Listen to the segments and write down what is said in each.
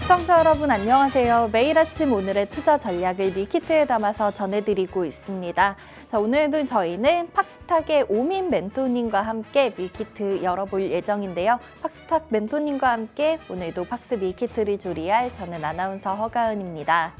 시청자 여러분 안녕하세요. 매일 아침 오늘의 투자 전략을 밀키트에 담아서 전해드리고 있습니다. 자, 오늘도 저희는 팍스탁의 오민 멘토님과 함께 밀키트 열어볼 예정인데요. 팍스탁 멘토님과 함께 오늘도 팍스 밀키트를 조리할 저는 아나운서 허가은입니다.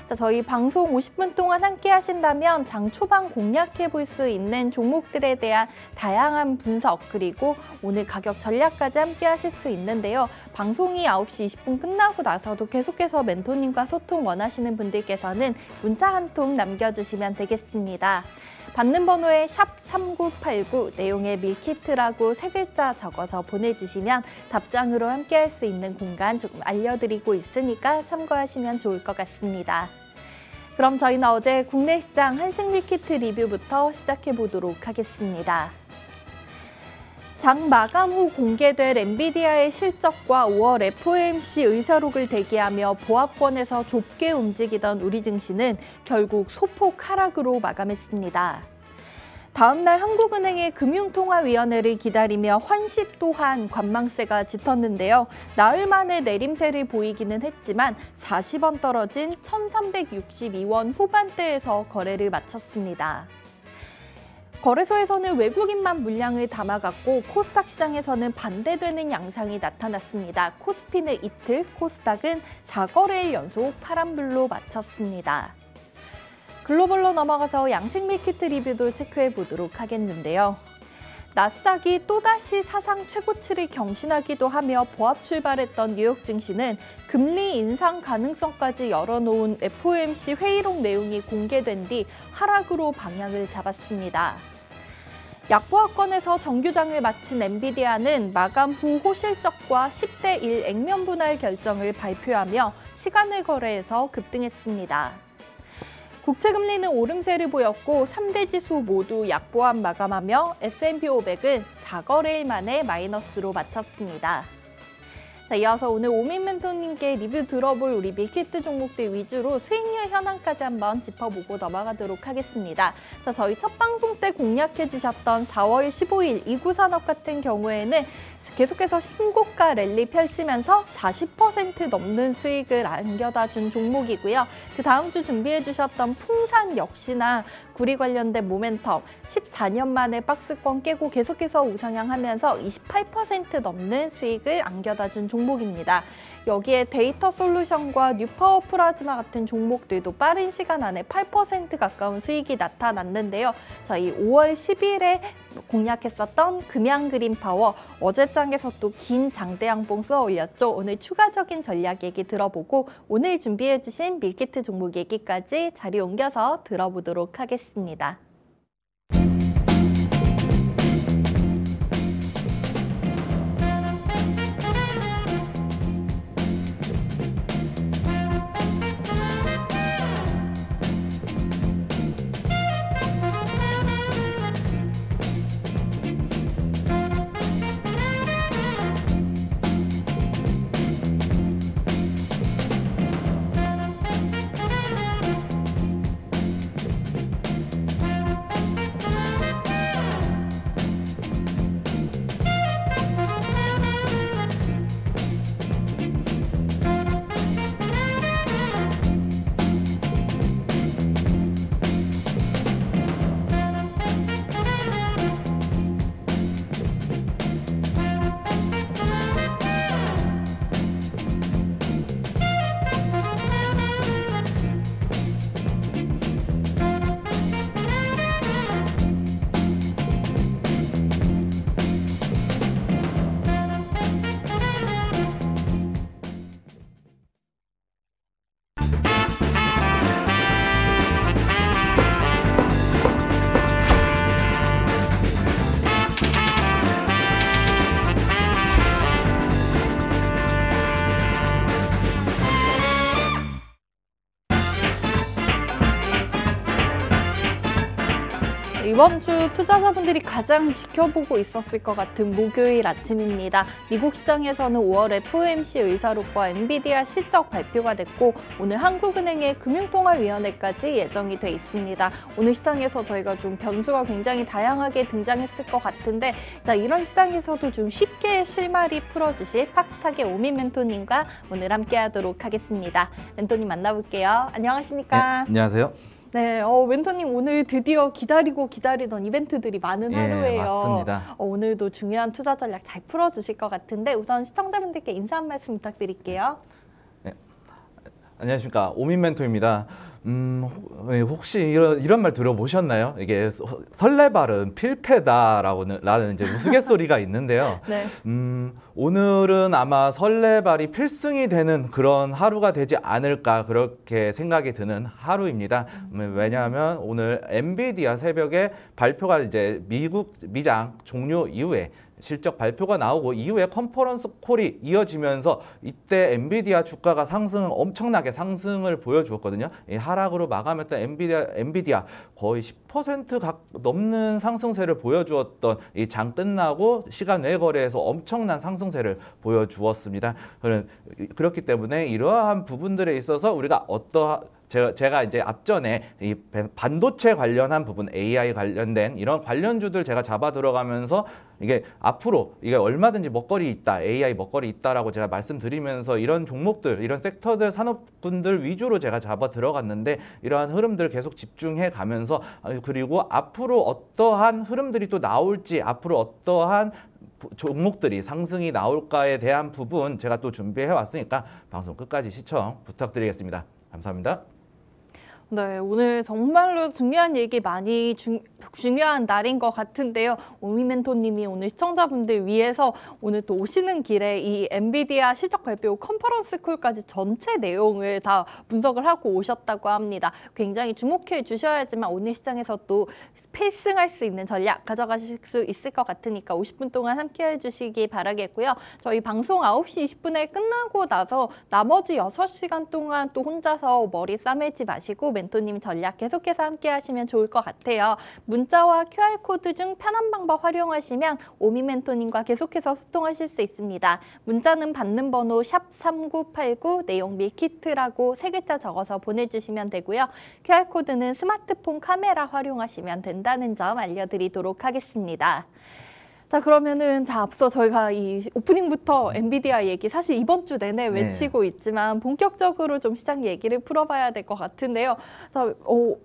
자, 저희 방송 50분 동안 함께 하신다면 장 초반 공략해 볼 수 있는 종목들에 대한 다양한 분석 그리고 오늘 가격 전략까지 함께 하실 수 있는데요. 방송이 9시 20분 끝나고 나서도 계속해서 멘토님과 소통 원하시는 분들께서는 문자 한 통 남겨주시면 되겠습니다. 받는 번호에 샵3989 내용에 밀키트라고 3글자 적어서 보내주시면 답장으로 함께 할 수 있는 공간 조금 알려드리고 있으니까 참고하시면 좋을 것 같습니다. 그럼 저희는 어제 국내 시장 한식 밀키트 리뷰부터 시작해 보도록 하겠습니다. 장 마감 후 공개될 엔비디아의 실적과 5월 FOMC 의사록을 대기하며 보합권에서 좁게 움직이던 우리 증시는 결국 소폭 하락으로 마감했습니다. 다음 날 한국은행의 금융통화위원회를 기다리며 환시 또한 관망세가 짙었는데요. 나흘 만에 내림세를 보이기는 했지만 40원 떨어진 1,362원 후반대에서 거래를 마쳤습니다. 거래소에서는 외국인만 물량을 담아갔고 코스닥 시장에서는 반대되는 양상이 나타났습니다. 코스피는 이틀, 코스닥은 4거래일 연속 파란불로 마쳤습니다. 글로벌로 넘어가서 양식 밀키트 리뷰도 체크해 보도록 하겠는데요. 나스닥이 또다시 사상 최고치를 경신하기도 하며 보합 출발했던 뉴욕 증시는 금리 인상 가능성까지 열어놓은 FOMC 회의록 내용이 공개된 뒤 하락으로 방향을 잡았습니다. 약보합권에서 정규장을 마친 엔비디아는 마감 후 호실적과 10대1 액면 분할 결정을 발표하며 시간을 거래해서 급등했습니다. 국채금리는 오름세를 보였고 3대 지수 모두 약보합 마감하며 S&P 500은 4거래일 만에 마이너스로 마쳤습니다. 자, 이어서 오늘 오민 멘토님께 리뷰 들어볼 우리 밀키트 종목들 위주로 수익률 현황까지 한번 짚어보고 넘어가도록 하겠습니다. 자, 저희 첫 방송 때 공략해 주셨던 4월 15일 이구산업 같은 경우에는 계속해서 신고가 랠리 펼치면서 40% 넘는 수익을 안겨다 준 종목이고요. 그 다음 주 준비해 주셨던 풍산 역시나 구리 관련된 모멘텀 14년 만에 박스권 깨고 계속해서 우상향하면서 28% 넘는 수익을 안겨다 준 종목입니다. 여기에 데이터 솔루션과 뉴파워 플라즈마 같은 종목들도 빠른 시간 안에 8% 가까운 수익이 나타났는데요. 저희 5월 10일에 공략했었던 금양그린파워 어제장에서 또 긴 장대 양봉 쏘아 올렸죠. 오늘 추가적인 전략 얘기 들어보고 오늘 준비해주신 밀키트 종목 얘기까지 자리 옮겨서 들어보도록 하겠습니다. 이번 주 투자자분들이 가장 지켜보고 있었을 것 같은 목요일 아침입니다. 미국 시장에서는 5월 FOMC 의사록과 엔비디아 실적 발표가 됐고 오늘 한국은행의 금융통화위원회까지 예정이 돼 있습니다. 오늘 시장에서 저희가 좀 변수가 굉장히 다양하게 등장했을 것 같은데 자, 이런 시장에서도 좀 쉽게 실마리 풀어주실 팍스탁의 오민 멘토님과 오늘 함께하도록 하겠습니다. 멘토님 만나볼게요. 안녕하십니까? 네, 안녕하세요. 네, 멘토님 오늘 드디어 기다리던 이벤트들이 많은 하루예요. 맞습니다. 오늘도 중요한 투자 전략 잘 풀어주실 것 같은데 우선 시청자분들께 인사 한 말씀 부탁드릴게요. 네, 안녕하십니까, 오민 멘토입니다. 혹시 이런 말 들어보셨나요? 이게 설레발은 필패다라는 이제 우스갯소리가 있는데요. 네. 오늘은 아마 설레발이 필승이 되는 그런 하루가 되지 않을까 그렇게 생각이 드는 하루입니다. 왜냐하면 오늘 엔비디아 새벽에 발표가 이제 미장 종료 이후에 실적 발표가 나오고 이후에 컨퍼런스 콜이 이어지면서 이때 엔비디아 주가가 엄청나게 상승을 보여주었거든요. 이 하락으로 마감했던 엔비디아 거의 10% 넘는 상승세를 보여주었던 이 장 끝나고 시간 외 거래에서 엄청난 상승세를 보여주었습니다. 그렇기 때문에 이러한 부분들에 있어서 우리가 제가 이제 앞전에 이 반도체 관련한 부분, AI 관련된 이런 관련주들 제가 잡아 들어가면서 이게 앞으로 이게 얼마든지 먹거리 있다, AI 먹거리 있다라고 제가 말씀드리면서 이런 종목들, 이런 섹터들, 산업군들 위주로 제가 잡아 들어갔는데 이러한 흐름들 계속 집중해 가면서 그리고 앞으로 어떠한 흐름들이 또 나올지, 앞으로 어떠한 종목들이 상승이 나올까에 대한 부분 제가 또 준비해 왔으니까 방송 끝까지 시청 부탁드리겠습니다. 감사합니다. 네, 오늘 정말로 중요한 얘기 많이 중요한 날인 것 같은데요. 오미 멘토님이 오늘 시청자분들 위해서 오늘 또 오시는 길에 이 엔비디아 실적 발표 컨퍼런스 콜까지 전체 내용을 다 분석을 하고 오셨다고 합니다. 굉장히 주목해 주셔야지만 오늘 시장에서 또 필승할 수 있는 전략 가져가실 수 있을 것 같으니까 50분 동안 함께 해주시기 바라겠고요. 저희 방송 9시 20분에 끝나고 나서 나머지 6시간 동안 또 혼자서 머리 싸매지 마시고 멘토님 전략 계속해서 함께 하시면 좋을 것 같아요. 문자와 QR코드 중 편한 방법 활용하시면 오미 멘토님과 계속해서 소통하실 수 있습니다. 문자는 받는 번호 샵3989 내용 밀키트라고 3글자 적어서 보내주시면 되고요. QR코드는 스마트폰 카메라 활용하시면 된다는 점 알려드리도록 하겠습니다. 자, 그러면은 앞서 저희가 이 오프닝부터 엔비디아 얘기 사실 이번 주 내내 외치고 있지만 본격적으로 좀 시장 얘기를 풀어봐야 될 것 같은데요. 자,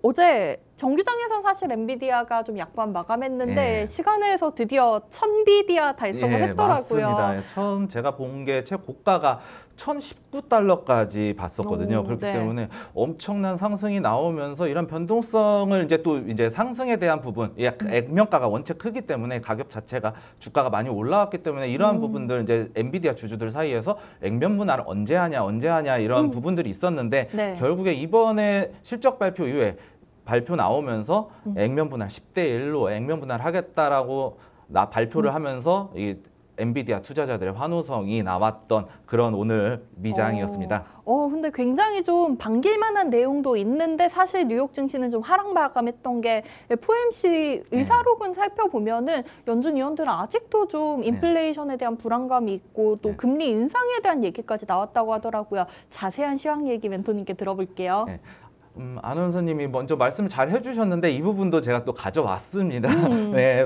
어제 정규장에선 사실 엔비디아가 좀 약간 마감했는데 시간에서 드디어 1000비디아 달성을 했더라고요. 맞습니다. 처음 제가 본 게 최고가가 1019달러까지 봤었거든요. 그렇기 때문에 엄청난 상승이 나오면서 이런 변동성을 이제 상승에 대한 부분, 액면가가 원체 크기 때문에 가격 자체가 주가가 많이 올라왔기 때문에 이러한 부분들 이제 엔비디아 주주들 사이에서 액면 분할 언제 하냐 이런 부분들이 있었는데 결국에 이번에 실적 발표 이후에 발표 나오면서 액면 분할 10대 1로 액면 분할 하겠다라고 발표를 하면서 이 엔비디아 투자자들의 환호성이 나왔던 그런 오늘 미장이었습니다. 근데 굉장히 좀 반길만한 내용도 있는데 사실 뉴욕 증시는 좀 하락 마감했던 게 FOMC 의사록은 살펴보면은 연준 위원들은 아직도 좀 인플레이션에 대한 불안감이 있고 또 금리 인상에 대한 얘기까지 나왔다고 하더라고요. 자세한 시황 얘기 멘토님께 들어볼게요. 아나운서님이 먼저 말씀을 잘 해주셨는데 이 부분도 제가 또 가져왔습니다.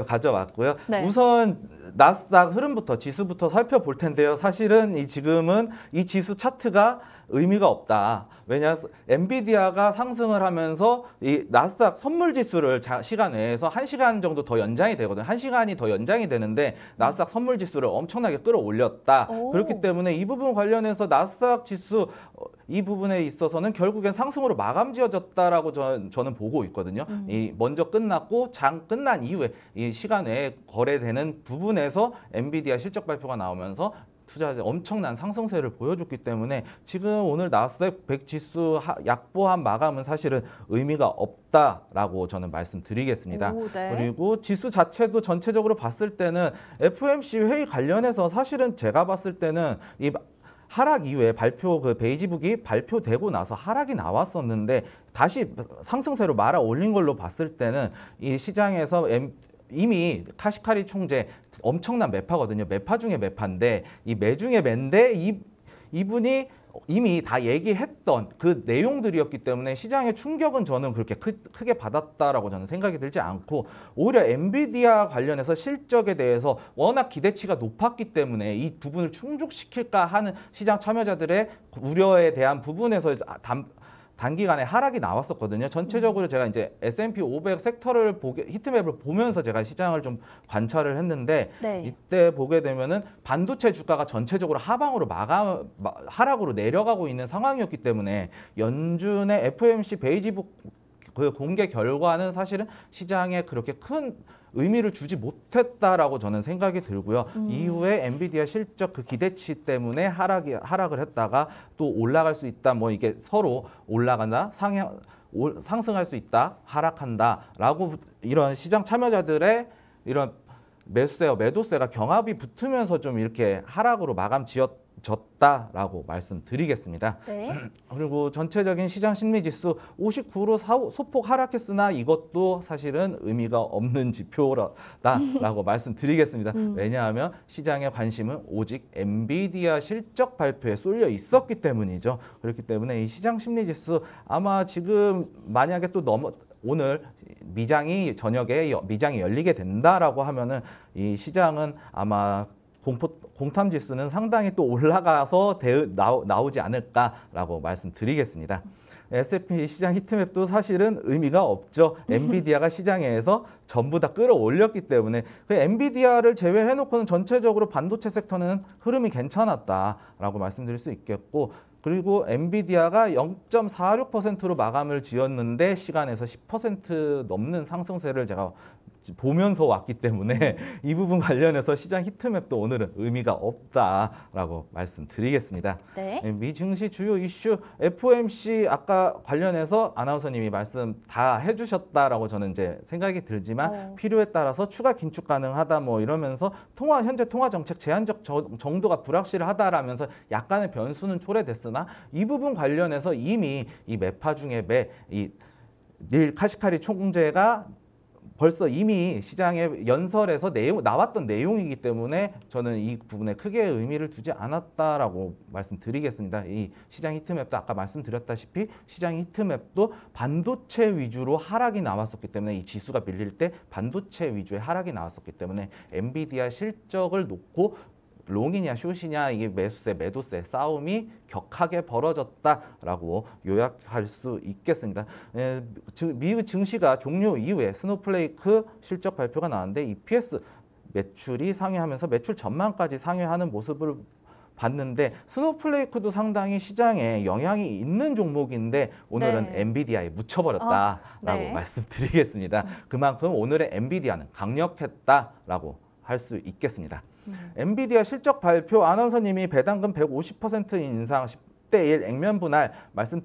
가져왔고요. 우선 나스닥 흐름부터 지수부터 살펴볼 텐데요. 사실은 지금은 이 지수 차트가 의미가 없다. 왜냐, 엔비디아가 상승을 하면서 이 나스닥 선물 지수를 시간 외에서 1시간 정도 더 연장이 되거든요. 1시간이 더 연장이 되는데 나스닥 선물 지수를 엄청나게 끌어올렸다. 그렇기 때문에 이 부분 관련해서 나스닥 지수 이 부분에 있어서는 결국엔 상승으로 마감 지어졌다라고 저는 보고 있거든요. 먼저 끝났고 장 끝난 이후에 이 시간 외에 거래되는 부분에서 엔비디아 실적 발표가 나오면서 투자자 엄청난 상승세를 보여줬기 때문에 지금 오늘 나스닥 100 지수 약보한 마감은 사실은 의미가 없다라고 저는 말씀드리겠습니다. 그리고 지수 자체도 전체적으로 봤을 때는 FOMC 회의 관련해서 사실은 제가 봤을 때는 이 하락 이후에 그 베이지북이 발표되고 나서 하락이 나왔었는데 다시 상승세로 말아 올린 걸로 봤을 때는 이 시장에서 이미 카시카리 총재 엄청난 매파거든요. 매파 중에 매파인데 이 매 중에 매인데 이분이 이미 다 얘기했던 그 내용들이었기 때문에 시장의 충격은 저는 그렇게 크게 받았다라고 저는 생각이 들지 않고 오히려 엔비디아 관련해서 실적에 대해서 워낙 기대치가 높았기 때문에 이 부분을 충족시킬까 하는 시장 참여자들의 우려에 대한 부분에서 단기간에 하락이 나왔었거든요. 전체적으로 제가 이제 S&P 500 섹터를 히트맵을 보면서 제가 시장을 좀 관찰을 했는데 네. 이때 보게 되면은 반도체 주가가 전체적으로 하방으로 하락으로 내려가고 있는 상황이었기 때문에 연준의 FOMC 베이지북 그 공개 결과는 사실은 시장에 그렇게 큰 의미를 주지 못했다라고 저는 생각이 들고요. 이후에 엔비디아 실적 그 기대치 때문에 하락을 했다가 또 올라갈 수 있다. 뭐 이게 서로 올라간다, 상승할 수 있다, 하락한다라고 이런 시장 참여자들의 이런 매수세와 매도세가 경합이 붙으면서 좀 이렇게 하락으로 마감 지어졌다라고 말씀드리겠습니다. 네. 그리고 전체적인 시장 심리지수 59로 소폭 하락했으나 이것도 사실은 의미가 없는 지표다라고 말씀드리겠습니다. 왜냐하면 시장의 관심은 오직 엔비디아 실적 발표에 쏠려 있었기 때문이죠. 그렇기 때문에 이 시장 심리지수 아마 지금 만약에 또 오늘 저녁에 미장이 열리게 된다라고 하면은 이 시장은 아마 공탐 지수는 상당히 또 올라가서 나오지 않을까라고 말씀드리겠습니다. S&P 시장 히트맵도 사실은 의미가 없죠. 엔비디아가 시장에서 전부 다 끌어올렸기 때문에 그 엔비디아를 제외해놓고는 전체적으로 반도체 섹터는 흐름이 괜찮았다라고 말씀드릴 수 있겠고 그리고 엔비디아가 0.46%로 마감을 지었는데 시간에서 10% 넘는 상승세를 제가 보면서 왔기 때문에 이 부분 관련해서 시장 히트맵도 오늘은 의미가 없다라고 말씀드리겠습니다. 네. 미 증시 주요 이슈 FOMC 아까 관련해서 아나운서님이 말씀 다 해주셨다라고 저는 이제 생각이 들지만 필요에 따라서 추가 긴축 가능하다 뭐 이러면서 현재 통화 정책 제한적 정도가 불확실하다라면서 약간의 변수는 초래됐으나 이 부분 관련해서 이미 이 매파 중에 닐 카시카리 총재가 벌써 이미 시장의 연설에서 나왔던 내용이기 때문에 저는 이 부분에 크게 의미를 두지 않았다라고 말씀드리겠습니다. 이 시장 히트맵도 아까 말씀드렸다시피 시장 히트맵도 반도체 위주로 하락이 나왔었기 때문에 이 지수가 밀릴 때 반도체 위주의 하락이 나왔었기 때문에 엔비디아 실적을 놓고 롱이냐 숏이냐 이게 매수세 매도세 싸움이 격하게 벌어졌다라고 요약할 수 있겠습니다. 미국 증시가 종료 이후에 스노플레이크 실적 발표가 나왔는데 EPS 매출이 상회하면서 매출 전망까지 상회하는 모습을 봤는데 스노플레이크도 상당히 시장에 영향이 있는 종목인데 오늘은 네. 엔비디아에 묻혀버렸다라고 네. 말씀드리겠습니다. 그만큼 오늘의 엔비디아는 강력했다라고 할 수 있겠습니다. 엔비디아 실적 발표 아나운서님이 배당금 150% 인상 10대 1 액면 분할 말씀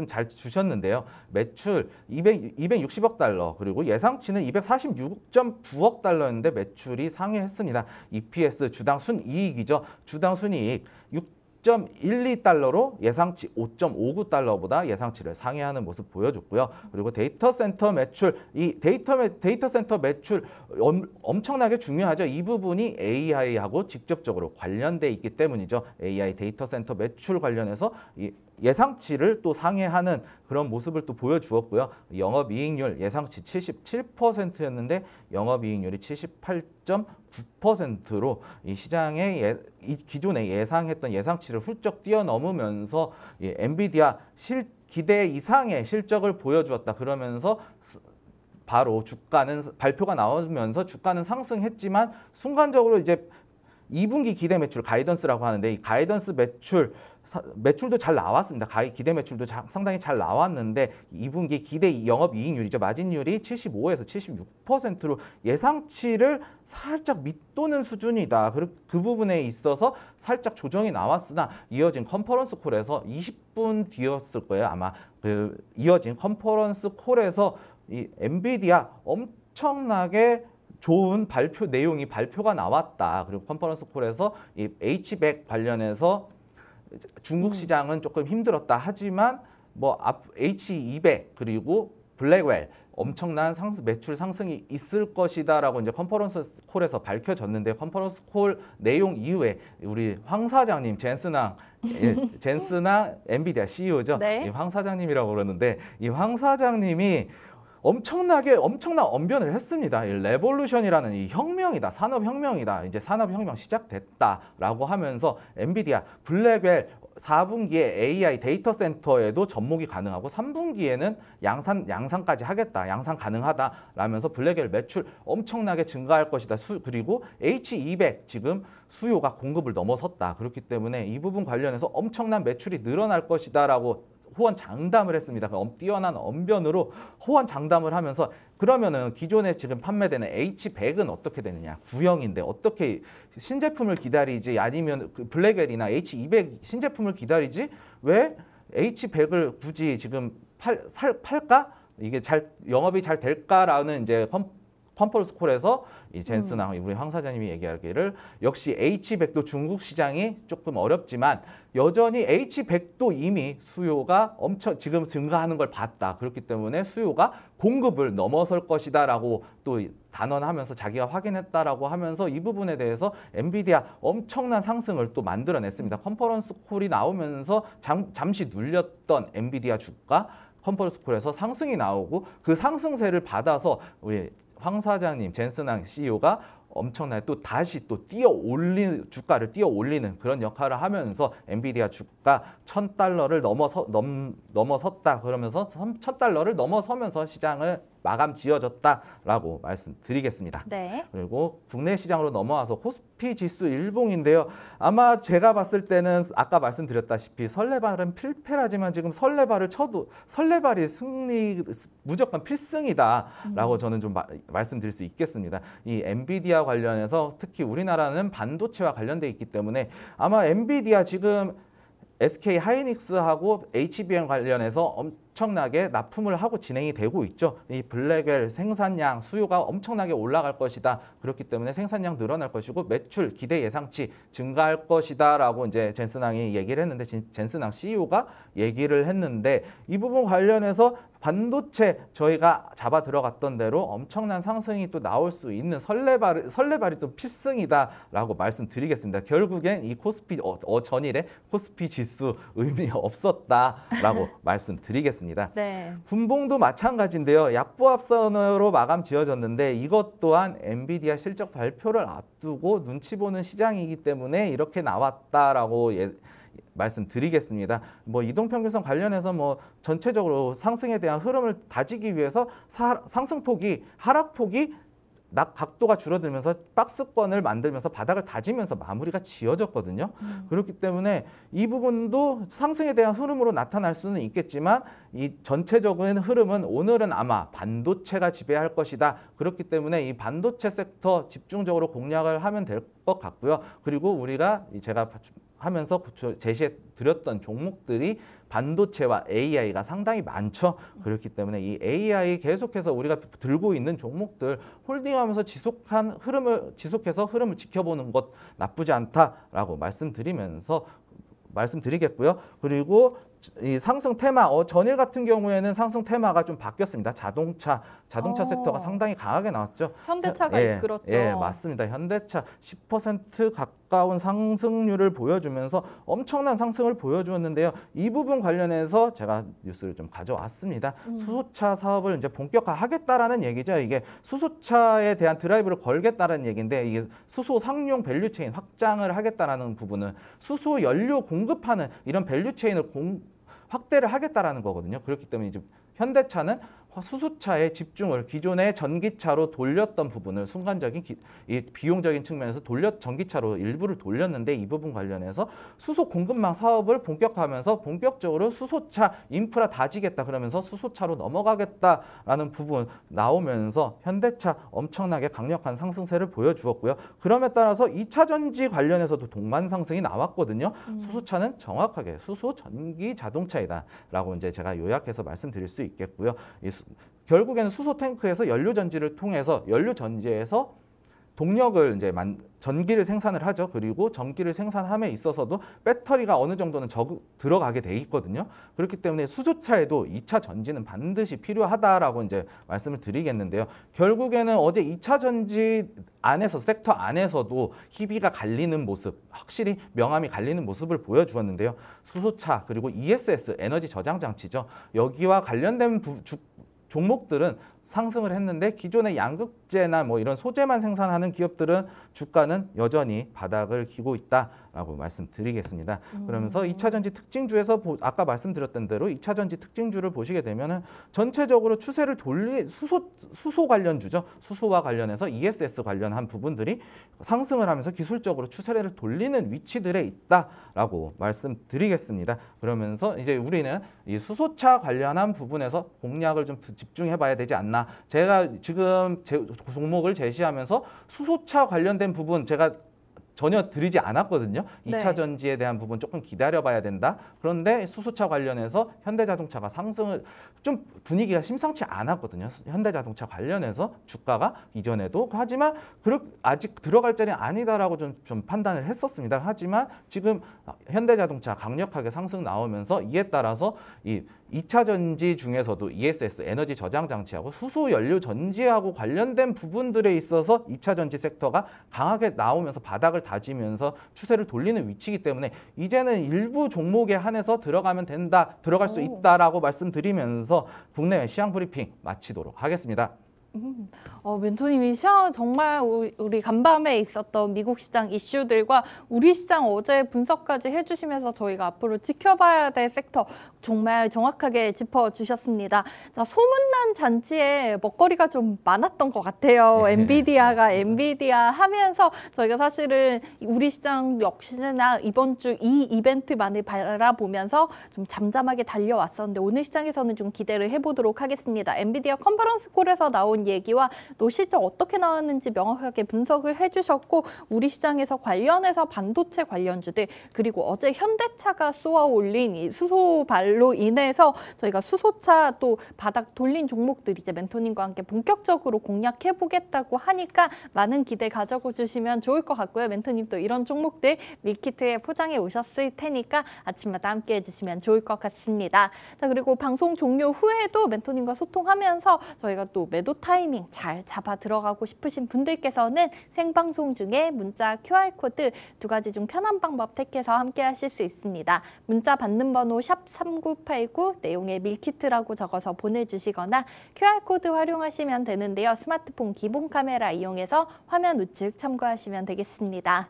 잘 주셨는데요. 매출 260억 달러 그리고 예상치는 246.9억 달러였는데 매출이 상회했습니다. EPS 주당 순이익이죠. 주당 순이익 6.12달러로 예상치 5.59달러보다 예상치를 상회하는 모습 보여줬고요. 그리고 데이터 센터 매출, 이 데이터 센터 매출 엄청나게 중요하죠. 이 부분이 AI하고 직접적으로 관련돼 있기 때문이죠. AI 데이터 센터 매출 관련해서 예상치를 또 상회하는 그런 모습을 또 보여주었고요. 영업이익률 예상치 77%였는데 영업이익률이 78.9%로 이 시장의 기존에 예상했던 예상치를 훌쩍 뛰어넘으면서 엔비디아 기대 이상의 실적을 보여주었다. 그러면서 바로 발표가 나오면서 주가는 상승했지만 순간적으로 이제 2분기 기대 매출 가이던스라고 하는데 이 가이던스 매출도 잘 나왔습니다. 기대 매출도 상당히 잘 나왔는데 2분기 기대 영업이익률이죠. 마진율이 75에서 76%로 예상치를 살짝 밑도는 수준이다. 그 부분에 있어서 살짝 조정이 나왔으나 이어진 컨퍼런스 콜에서 20분 뒤였을 거예요. 아마 이어진 컨퍼런스 콜에서 이 엔비디아 엄청나게 좋은 발표가 나왔다. 그리고 컨퍼런스 콜에서 이 H100 관련해서 중국 시장은 조금 힘들었다 하지만 뭐 H200 그리고 블랙웰 엄청난 매출 상승이 있을 것이다라고 이제 컨퍼런스 콜에서 밝혀졌는데 컨퍼런스 콜 내용 이후에 우리 황 사장님 젠스낭 엔비디아 CEO죠. 네. 황 사장님이라고 그러는데 이 황 사장님이 엄청난 언변을 했습니다. 이 레볼루션이라는 이 혁명이다, 산업혁명이다, 이제 산업혁명 시작됐다라고 하면서 엔비디아 블랙웰 4분기에 AI 데이터 센터에도 접목이 가능하고 3분기에는 양산까지 하겠다, 양산 가능하다라면서 블랙웰 매출 엄청나게 증가할 것이다. 그리고 H200 지금 수요가 공급을 넘어섰다. 그렇기 때문에 이 부분 관련해서 엄청난 매출이 늘어날 것이다라고 호언장담을 했습니다. 뛰어난 언변으로 호언장담을 하면서 그러면은 기존에 지금 판매되는 H100은 어떻게 되느냐? 구형인데 어떻게 신제품을 기다리지 아니면 그 블랙웰이나 H200 신제품을 기다리지 왜 H100을 굳이 지금 팔까? 이게 영업이 잘 될까라는 이제 컨퍼런스 콜에서 이 젠스나 우리 황 사장님이 얘기하기를 역시 H100도 중국 시장이 조금 어렵지만 여전히 H100도 이미 수요가 지금 증가하는 걸 봤다. 그렇기 때문에 수요가 공급을 넘어설 것이다라고 또 단언하면서 자기가 확인했다라고 하면서 이 부분에 대해서 엔비디아 엄청난 상승을 또 만들어냈습니다. 컨퍼런스 콜이 나오면서 잠시 눌렸던 엔비디아 주가 컨퍼런스 콜에서 상승이 나오고 그 상승세를 받아서 우리 황 사장님, 젠스낭 CEO가 엄청나게 또 다시 또 주가를 뛰어 올리는 그런 역할을 하면서 엔비디아 주가 $1,000를 넘어섰다. 그러면서 $1,000를 넘어서면서 시장을 마감 지어졌다라고 말씀드리겠습니다. 네. 그리고 국내 시장으로 넘어와서 코스피 지수 일봉인데요. 아마 제가 봤을 때는 아까 말씀드렸다시피 설레발은 필패라지만 지금 설레발을 쳐도 설레발이 무조건 필승이다라고 저는 좀 말씀드릴 수 있겠습니다. 이 엔비디아 관련해서 특히 우리나라는 반도체와 관련돼 있기 때문에 아마 엔비디아 지금 SK 하이닉스하고 HBM 관련해서 엄청나게 납품을 하고 진행이 되고 있죠. 이 블랙웰 생산량 수요가 엄청나게 올라갈 것이다. 그렇기 때문에 생산량 늘어날 것이고 매출 기대 예상치 증가할 것이다라고 이제 젠스낭이 얘기를 했는데 젠스낭 CEO가 얘기를 했는데 이 부분 관련해서 반도체 저희가 잡아 들어갔던 대로 엄청난 상승이 또 나올 수 있는 설레발이 또 필승이다라고 말씀드리겠습니다. 결국엔 이 코스피 전일에 코스피 지수 의미 없었다라고 말씀드리겠습니다. 네. 군봉도 마찬가지인데요. 약보합선으로 마감 지어졌는데 이것 또한 엔비디아 실적 발표를 앞두고 눈치 보는 시장이기 때문에 이렇게 나왔다라고 말씀드리겠습니다. 뭐 이동평균선 관련해서 뭐 전체적으로 상승에 대한 흐름을 다지기 위해서 상승폭이 하락폭이 각도가 줄어들면서 박스권을 만들면서 바닥을 다지면서 마무리가 지어졌거든요. 그렇기 때문에 이 부분도 상승에 대한 흐름으로 나타날 수는 있겠지만 이 전체적인 흐름은 오늘은 아마 반도체가 지배할 것이다. 그렇기 때문에 이 반도체 섹터 집중적으로 공략을 하면 될 것 같고요. 그리고 우리가 제가 하면서 제시해 드렸던 종목들이 반도체와 AI가 상당히 많죠. 그렇기 때문에 이 AI 계속해서 우리가 들고 있는 종목들 홀딩하면서 지속해서 흐름을 지켜보는 것 나쁘지 않다라고 말씀드리겠고요. 그리고 이 상승 테마 전일 같은 경우에는 상승 테마가 좀 바뀌었습니다. 자동차 섹터가 상당히 강하게 나왔죠. 현대차가 이끌었죠. 예, 맞습니다. 현대차 10% 가까운 상승률을 보여주면서 엄청난 상승을 보여주었는데요. 이 부분 관련해서 제가 뉴스를 좀 가져왔습니다. 수소차 사업을 이제 본격화하겠다라는 얘기죠. 이게 수소차에 대한 드라이브를 걸겠다라는 얘기인데 이게 수소 상용 밸류체인 확장을 하겠다라는 부분은 수소 연료 공급하는 이런 밸류체인을 확대를 하겠다라는 거거든요. 그렇기 때문에 이제 현대차는 수소차의 집중을 기존의 전기차로 돌렸던 부분을 순간적인 비용적인 측면에서 전기차로 일부를 돌렸는데 이 부분 관련해서 수소 공급망 사업을 본격화하면서 본격적으로 수소차 인프라 다지겠다 그러면서 수소차로 넘어가겠다라는 부분 나오면서 현대차 엄청나게 강력한 상승세를 보여주었고요. 그럼에 따라서 2차 전지 관련해서도 동반 상승이 나왔거든요. 수소차는 정확하게 수소 전기 자동차이다라고 이제 제가 요약해서 말씀드릴 수 있겠고요. 결국에는 수소 탱크에서 연료 전지를 통해서 연료 전지에서 동력을 이제 전기를 생산을 하죠. 그리고 전기를 생산함에 있어서도 배터리가 어느 정도는 들어가게 돼 있거든요. 그렇기 때문에 수소차에도 2차 전지는 반드시 필요하다라고 이제 말씀을 드리겠는데요. 결국에는 어제 2차 전지 안에서 섹터 안에서도 희비가 갈리는 모습, 확실히 명암이 갈리는 모습을 보여주었는데요. 수소차 그리고 ESS 에너지 저장 장치죠. 여기와 관련된 종목들은 상승을 했는데 기존의 양극재나 뭐 이런 소재만 생산하는 기업들은 주가는 여전히 바닥을 기고 있다라고 말씀드리겠습니다. 그러면서 2차 전지 특징주에서 아까 말씀드렸던 대로 2차 전지 특징주를 보시게 되면은 전체적으로 추세를 수소 관련주죠. 수소와 관련해서 ESS 관련한 부분들이 상승을 하면서 기술적으로 추세를 돌리는 위치들에 있다라고 말씀드리겠습니다. 그러면서 이제 우리는 이 수소차 관련한 부분에서 공략을 좀 집중해 봐야 되지 않나. 제가 지금 종목을 제시하면서 수소차 관련된 부분 제가 전혀 드리지 않았거든요. 2차 전지에 대한 부분 조금 기다려봐야 된다. 그런데 수소차 관련해서 현대자동차가 상승을 좀 분위기가 심상치 않았거든요. 현대자동차 관련해서 주가가 이전에도. 하지만 아직 들어갈 자리는 아니다라고 좀 판단을 했었습니다. 하지만 지금 현대자동차 강력하게 상승 나오면서 이에 따라서 이 2차 전지 중에서도 ESS 에너지 저장 장치하고 수소 연료 전지하고 관련된 부분들에 있어서 2차 전지 섹터가 강하게 나오면서 바닥을 다지면서 추세를 돌리는 위치이기 때문에 이제는 일부 종목에 한해서 들어갈 수 있다라고 말씀드리면서 국내외 시황 브리핑 마치도록 하겠습니다. 멘토님이 정말 우리 간밤에 있었던 미국 시장 이슈들과 우리 시장 어제 분석까지 해주시면서 저희가 앞으로 지켜봐야 될 섹터 정말 정확하게 짚어주셨습니다. 자, 소문난 잔치에 먹거리가 좀 많았던 것 같아요. 엔비디아가 엔비디아 하면서 저희가 사실은 우리 시장 역시나 이번 주 이 이벤트만을 바라보면서 좀 잠잠하게 달려왔었는데 오늘 시장에서는 좀 기대를 해보도록 하겠습니다. 엔비디아 컨퍼런스 콜에서 나온 얘기와 또 실제 어떻게 나왔는지 명확하게 분석을 해주셨고 우리 시장에서 관련해서 반도체 관련주들 그리고 어제 현대차가 쏘아 올린 이 수소발로 인해서 저희가 수소차 또 바닥 돌린 종목들 이제 멘토님과 함께 본격적으로 공략해보겠다고 하니까 많은 기대 가져주시면 좋을 것 같고요. 멘토님 또 이런 종목들 밀키트에 포장해 오셨을 테니까 아침마다 함께 해주시면 좋을 것 같습니다. 자, 그리고 방송 종료 후에도 멘토님과 소통하면서 저희가 또 매도 타이밍 잘 잡아 들어가고 싶으신 분들께서는 생방송 중에 문자 QR코드 두 가지 중 편한 방법 택해서 함께 하실 수 있습니다. 문자 받는 번호 샵3989 내용에 밀키트라고 적어서 보내주시거나 QR코드 활용하시면 되는데요. 스마트폰 기본 카메라 이용해서 화면 우측 참고하시면 되겠습니다.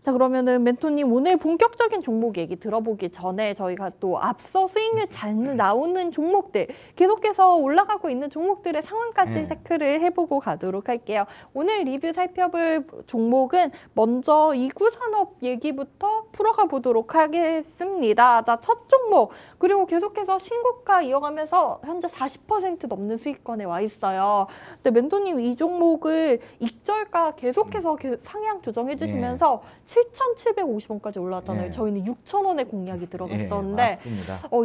자, 그러면은 멘토님 오늘 본격적인 종목 얘기 들어보기 전에 저희가 또 앞서 수익률 잘 나오는 종목들 계속해서 올라가고 있는 종목들의 상황까지 체크를 해보고 가도록 할게요. 오늘 리뷰 살펴볼 종목은 먼저 이구산업 얘기부터 풀어가 보도록 하겠습니다. 자, 첫 종목 그리고 계속해서 신고가 이어가면서 현재 40% 넘는 수익권에 와 있어요. 근데 멘토님 이 종목을 익절가 계속해서 상향 조정해 주시면서 7,750원까지 올라왔잖아요. 저희는 6,000원에 공략이 들어갔었는데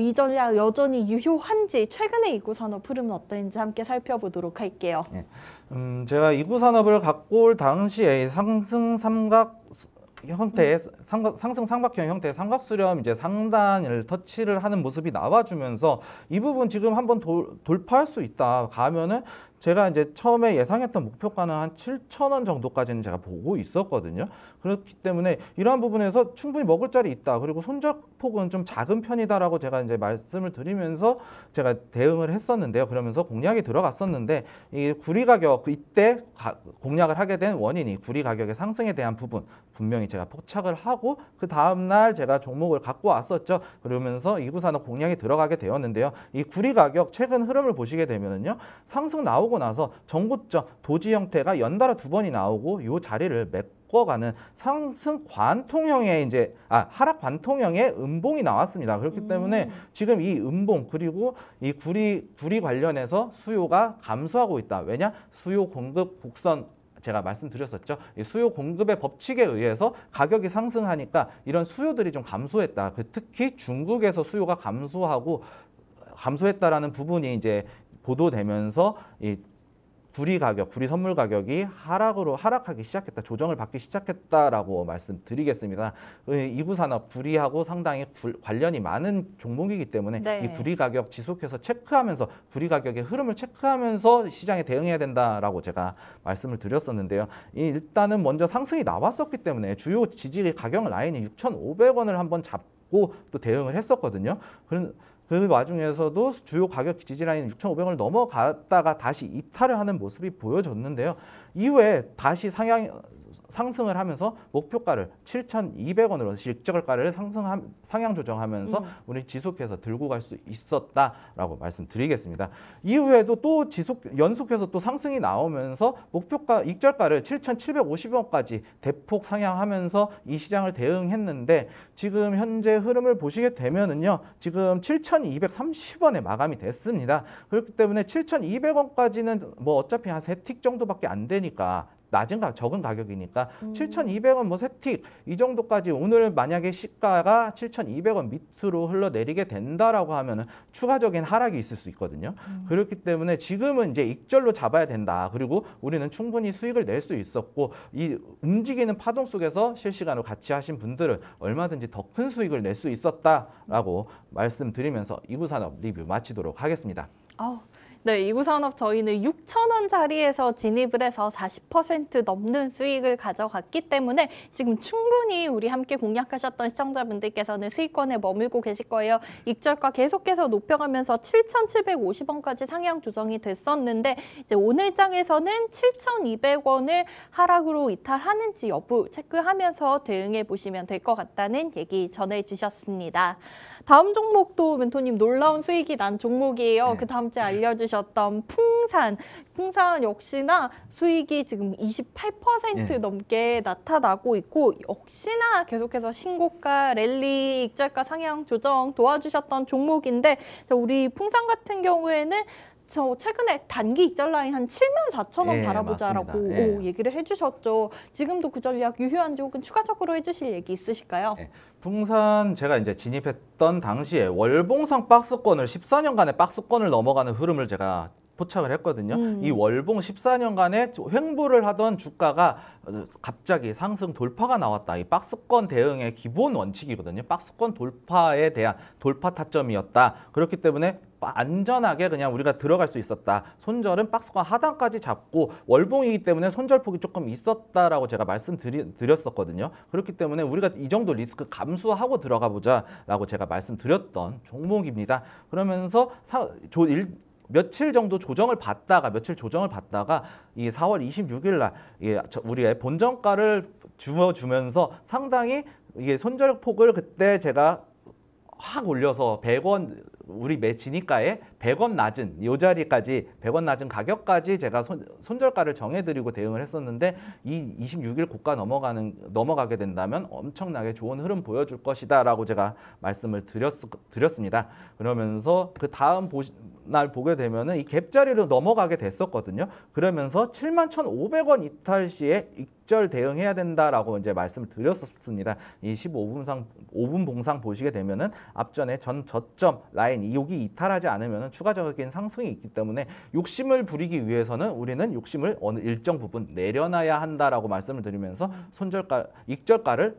이 전략 여전히 유효한지 최근에 이구산업 흐름은 어떤지 함께 살펴보도록 할게요. 제가 이구산업을 갖고 올 당시에 상승 삼각형 형태의 삼각수렴 이제 상단을 터치를 하는 모습이 나와주면서 이 부분 지금 한번 돌파할 수 있다 가면은 제가 이제 처음에 예상했던 목표가는 한 7,000원 정도까지는 제가 보고 있었거든요. 그렇기 때문에 이러한 부분에서 충분히 먹을 자리 있다. 그리고 손절폭은 좀 작은 편이다라고 제가 이제 말씀을 드리면서 제가 대응을 했었는데요. 그러면서 공략이 들어갔었는데 이 구리 가격 이때 공략을 하게 된 원인이 구리 가격의 상승에 대한 부분 분명히 제가 포착을 하고 그 다음날 제가 종목을 갖고 왔었죠. 그러면서 이구산업 공략이 들어가게 되었는데요. 이 구리 가격 최근 흐름을 보시게 되면은요. 상승 나오고 나서 정고점 도지 형태가 연달아 2번이 나오고 이 자리를 메꿔가는 상승 관통형의 이제 하락 관통형의 음봉이 나왔습니다. 그렇기 때문에 지금 이 음봉 그리고 이 구리 관련해서 수요가 감소하고 있다. 왜냐? 수요 공급 곡선 제가 말씀드렸었죠. 이 수요 공급의 법칙에 의해서 가격이 상승하니까 이런 수요들이 좀 감소했다. 특히 중국에서 수요가 감소했다라는 부분이 이제 보도되면서 이 구리 가격, 구리 선물 가격이 하락하기 시작했다, 조정을 받기 시작했다라고 말씀드리겠습니다. 이구산업 구리하고 상당히 관련이 많은 종목이기 때문에 네. 이 구리 가격 지속해서 체크하면서 구리 가격의 흐름을 체크하면서 시장에 대응해야 된다라고 제가 말씀을 드렸었는데요. 일단은 먼저 상승이 나왔었기 때문에 주요 지지 가격 라인이 6,500원을 한번 잡고 또 대응을 했었거든요. 그 와중에서도 주요 가격 지지라인 6,500원을 넘어갔다가 다시 이탈을 하는 모습이 보여졌는데요. 이후에 다시 상승을 하면서 목표가를 7,200원으로 실적가를 상향 조정하면서 우리 지속해서 들고 갈 수 있었다라고 말씀드리겠습니다. 이후에도 또 연속해서 또 상승이 나오면서 목표가 익절가를 7,750원까지 대폭 상향하면서 이 시장을 대응했는데 지금 현재 흐름을 보시게 되면은요. 지금 7,230원에 마감이 됐습니다. 그렇기 때문에 7,200원까지는 뭐 어차피 한 3틱 정도밖에 안 되니까 적은 가격이니까 7,200원 뭐 3틱 이 정도까지 오늘 만약에 시가가 7,200원 밑으로 흘러내리게 된다라고 하면은 추가적인 하락이 있을 수 있거든요. 그렇기 때문에 지금은 이제 익절로 잡아야 된다. 그리고 우리는 충분히 수익을 낼 수 있었고 이 움직이는 파동 속에서 실시간으로 같이 하신 분들은 얼마든지 더 큰 수익을 낼 수 있었다라고 말씀드리면서 이구산업 리뷰 마치도록 하겠습니다. 네, 이구산업 저희는 6,000원짜리에서 진입을 해서 40% 넘는 수익을 가져갔기 때문에 지금 충분히 우리 함께 공략하셨던 시청자분들께서는 수익권에 머물고 계실 거예요. 익절가 계속해서 높여가면서 7,750원까지 상향 조정이 됐었는데 이제 오늘 장에서는 7,200원을 하락으로 이탈하는지 여부 체크하면서 대응해 보시면 될 것 같다는 얘기 전해주셨습니다. 다음 종목도 멘토님 놀라운 수익이 난 종목이에요. 네. 그 다음 주에 알려주셨던 풍산 역시나 수익이 지금 28% 넘게 나타나고 있고 역시나 계속해서 신고가, 랠리, 익절가 상향 조정 도와주셨던 종목인데 우리 풍산 같은 경우에는 저 최근에 단기 익절 라인 한 74,000원 바라보자라고 얘기를 해주셨죠. 지금도 그 전략 유효한지 혹은 추가적으로 해주실 얘기 있으실까요? 풍산 제가 이제 진입했던 당시에 월봉상 박스권을 14년간의 박스권을 넘어가는 흐름을 제가 포착을 했거든요. 이 월봉 14년간의 횡보를 하던 주가가 갑자기 상승 돌파가 나왔다. 이 박스권 대응의 기본 원칙이거든요. 박스권 돌파에 대한 돌파 타점이었다. 그렇기 때문에 안전하게 그냥 우리가 들어갈 수 있었다. 손절은 박스권 하단까지 잡고 월봉이기 때문에 손절폭이 조금 있었다라고 제가 말씀드렸었거든요. 그렇기 때문에 우리가 이 정도 리스크 감수하고 들어가 보자라고 제가 말씀드렸던 종목입니다. 그러면서 며칠 조정을 받다가 이 4월 26일 날 우리의 본전가를 주어주면서 상당히 이게 손절폭을 그때 제가 확 올려서 100원 우리 매 진입가에 100원 낮은 이 자리까지 100원 낮은 가격까지 제가 손절가를 정해드리고 대응을 했었는데 이 26일 고가 넘어가게 된다면 엄청나게 좋은 흐름 보여줄 것이다라고 제가 말씀을 드렸습니다. 그러면서 그 다음 날 보게 되면은 이 갭자리로 넘어가게 됐었거든요. 그러면서 71,500원 이탈 시에 익절 대응해야 된다라고 이제 말씀을 드렸었습니다. 이 5분 봉상 보시게 되면은 앞전에 전 저점 라인 여기 이탈하지 않으면은 추가적인 상승이 있기 때문에 욕심을 부리기 위해서는 우리는 욕심을 어느 일정 부분 내려놔야 한다라고 말씀을 드리면서 익절가를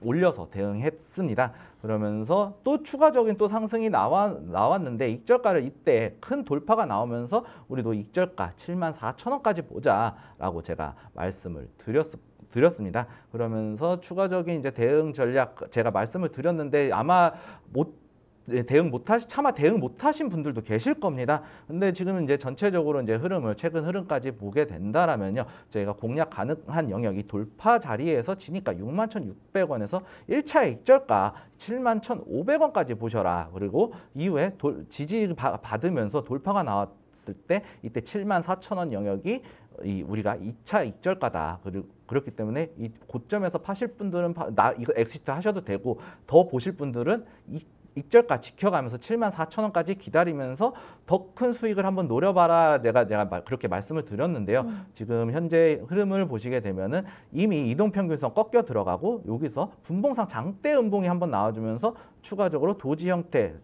올려서 대응했습니다. 그러면서 또 추가적인 또 상승이 나왔는데 익절가를 이때 큰 돌파가 나오면서 우리도 익절가 74,000원까지 보자라고 제가 말씀을 드렸습니다. 그러면서 추가적인 이제 대응 전략 제가 말씀을 드렸는데 아마 차마 대응 못하신 분들도 계실 겁니다. 근데 지금 이제 전체적으로 이제 최근 흐름까지 보게 된다라면요, 저희가 공략 가능한 영역이 돌파 자리에서 지니까 61,600원에서 1차 익절가 71,500원까지 보셔라. 그리고 이후에 지지 받으면서 돌파가 나왔을 때 이때 74,000원 영역이 우리가 2차 익절가다. 그렇기 때문에 이 고점에서 파실 분들은 이거 엑시트 하셔도 되고 더 보실 분들은 익절가 지켜가면서 74,000원까지 기다리면서 더 큰 수익을 한번 노려봐라. 제가 그렇게 말씀을 드렸는데요. 지금 현재 흐름을 보시게 되면은 이미 이동평균선 꺾여 들어가고 여기서 분봉상 장대 음봉이 한번 나와주면서 추가적으로 도지 형태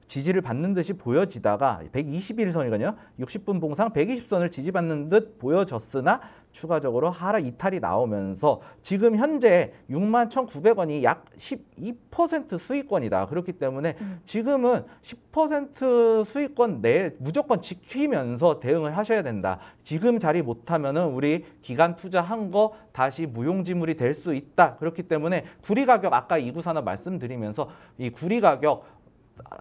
지지를 받는 듯이 보여지다가 121선이거든요. 60분 봉상 120선을 지지받는 듯 보여졌으나 추가적으로 하락 이탈이 나오면서 지금 현재 61,900원이 약 12% 수익권이다. 그렇기 때문에 지금은 10% 수익권 내 무조건 지키면서 대응을 하셔야 된다. 지금 자리 못하면은 우리 기간 투자한 거 다시 무용지물이 될 수 있다. 그렇기 때문에 구리 가격 아까 이구산업 말씀드리면서 이 구리 가격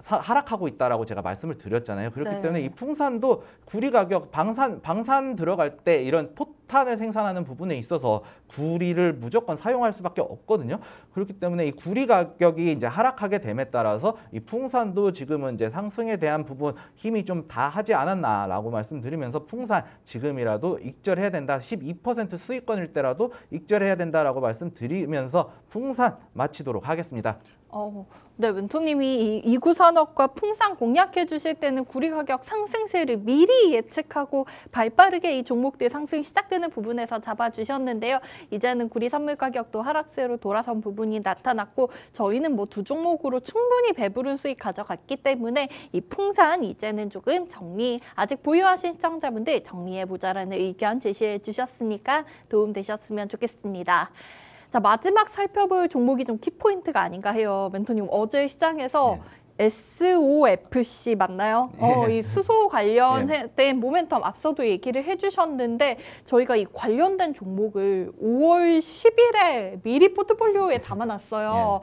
하락하고 있다라고 제가 말씀을 드렸잖아요. 그렇기 네. 때문에 이 풍산도 구리 가격 방산 들어갈 때 이런 포탄을 생산하는 부분에 있어서 구리를 무조건 사용할 수밖에 없거든요. 그렇기 때문에 이 구리 가격이 이제 하락하게 됨에 따라서 이 풍산도 지금은 이제 상승에 대한 부분 힘이 좀 다 하지 않았나라고 말씀드리면서 풍산 지금이라도 익절해야 된다. 12% 수익권일 때라도 익절해야 된다라고 말씀드리면서 풍산 마치도록 하겠습니다. 네, 멘토님이 이구산업과 풍산 공략해 주실 때는 구리 가격 상승세를 미리 예측하고 발빠르게 이 종목들 상승 시작되는 부분에서 잡아주셨는데요. 이제는 구리 선물 가격도 하락세로 돌아선 부분이 나타났고 저희는 뭐 두 종목으로 충분히 배부른 수익 가져갔기 때문에 이 풍산 이제는 조금 아직 보유하신 시청자분들 정리해보자라는 의견 제시해 주셨으니까 도움되셨으면 좋겠습니다. 자, 마지막 살펴볼 종목이 좀 키포인트가 아닌가 해요. 멘토님, 어제 시장에서 SOFC 맞나요? 이 수소 관련된 모멘텀 앞서도 얘기를 해주셨는데 저희가 이 관련된 종목을 5월 10일에 미리 포트폴리오에 담아놨어요.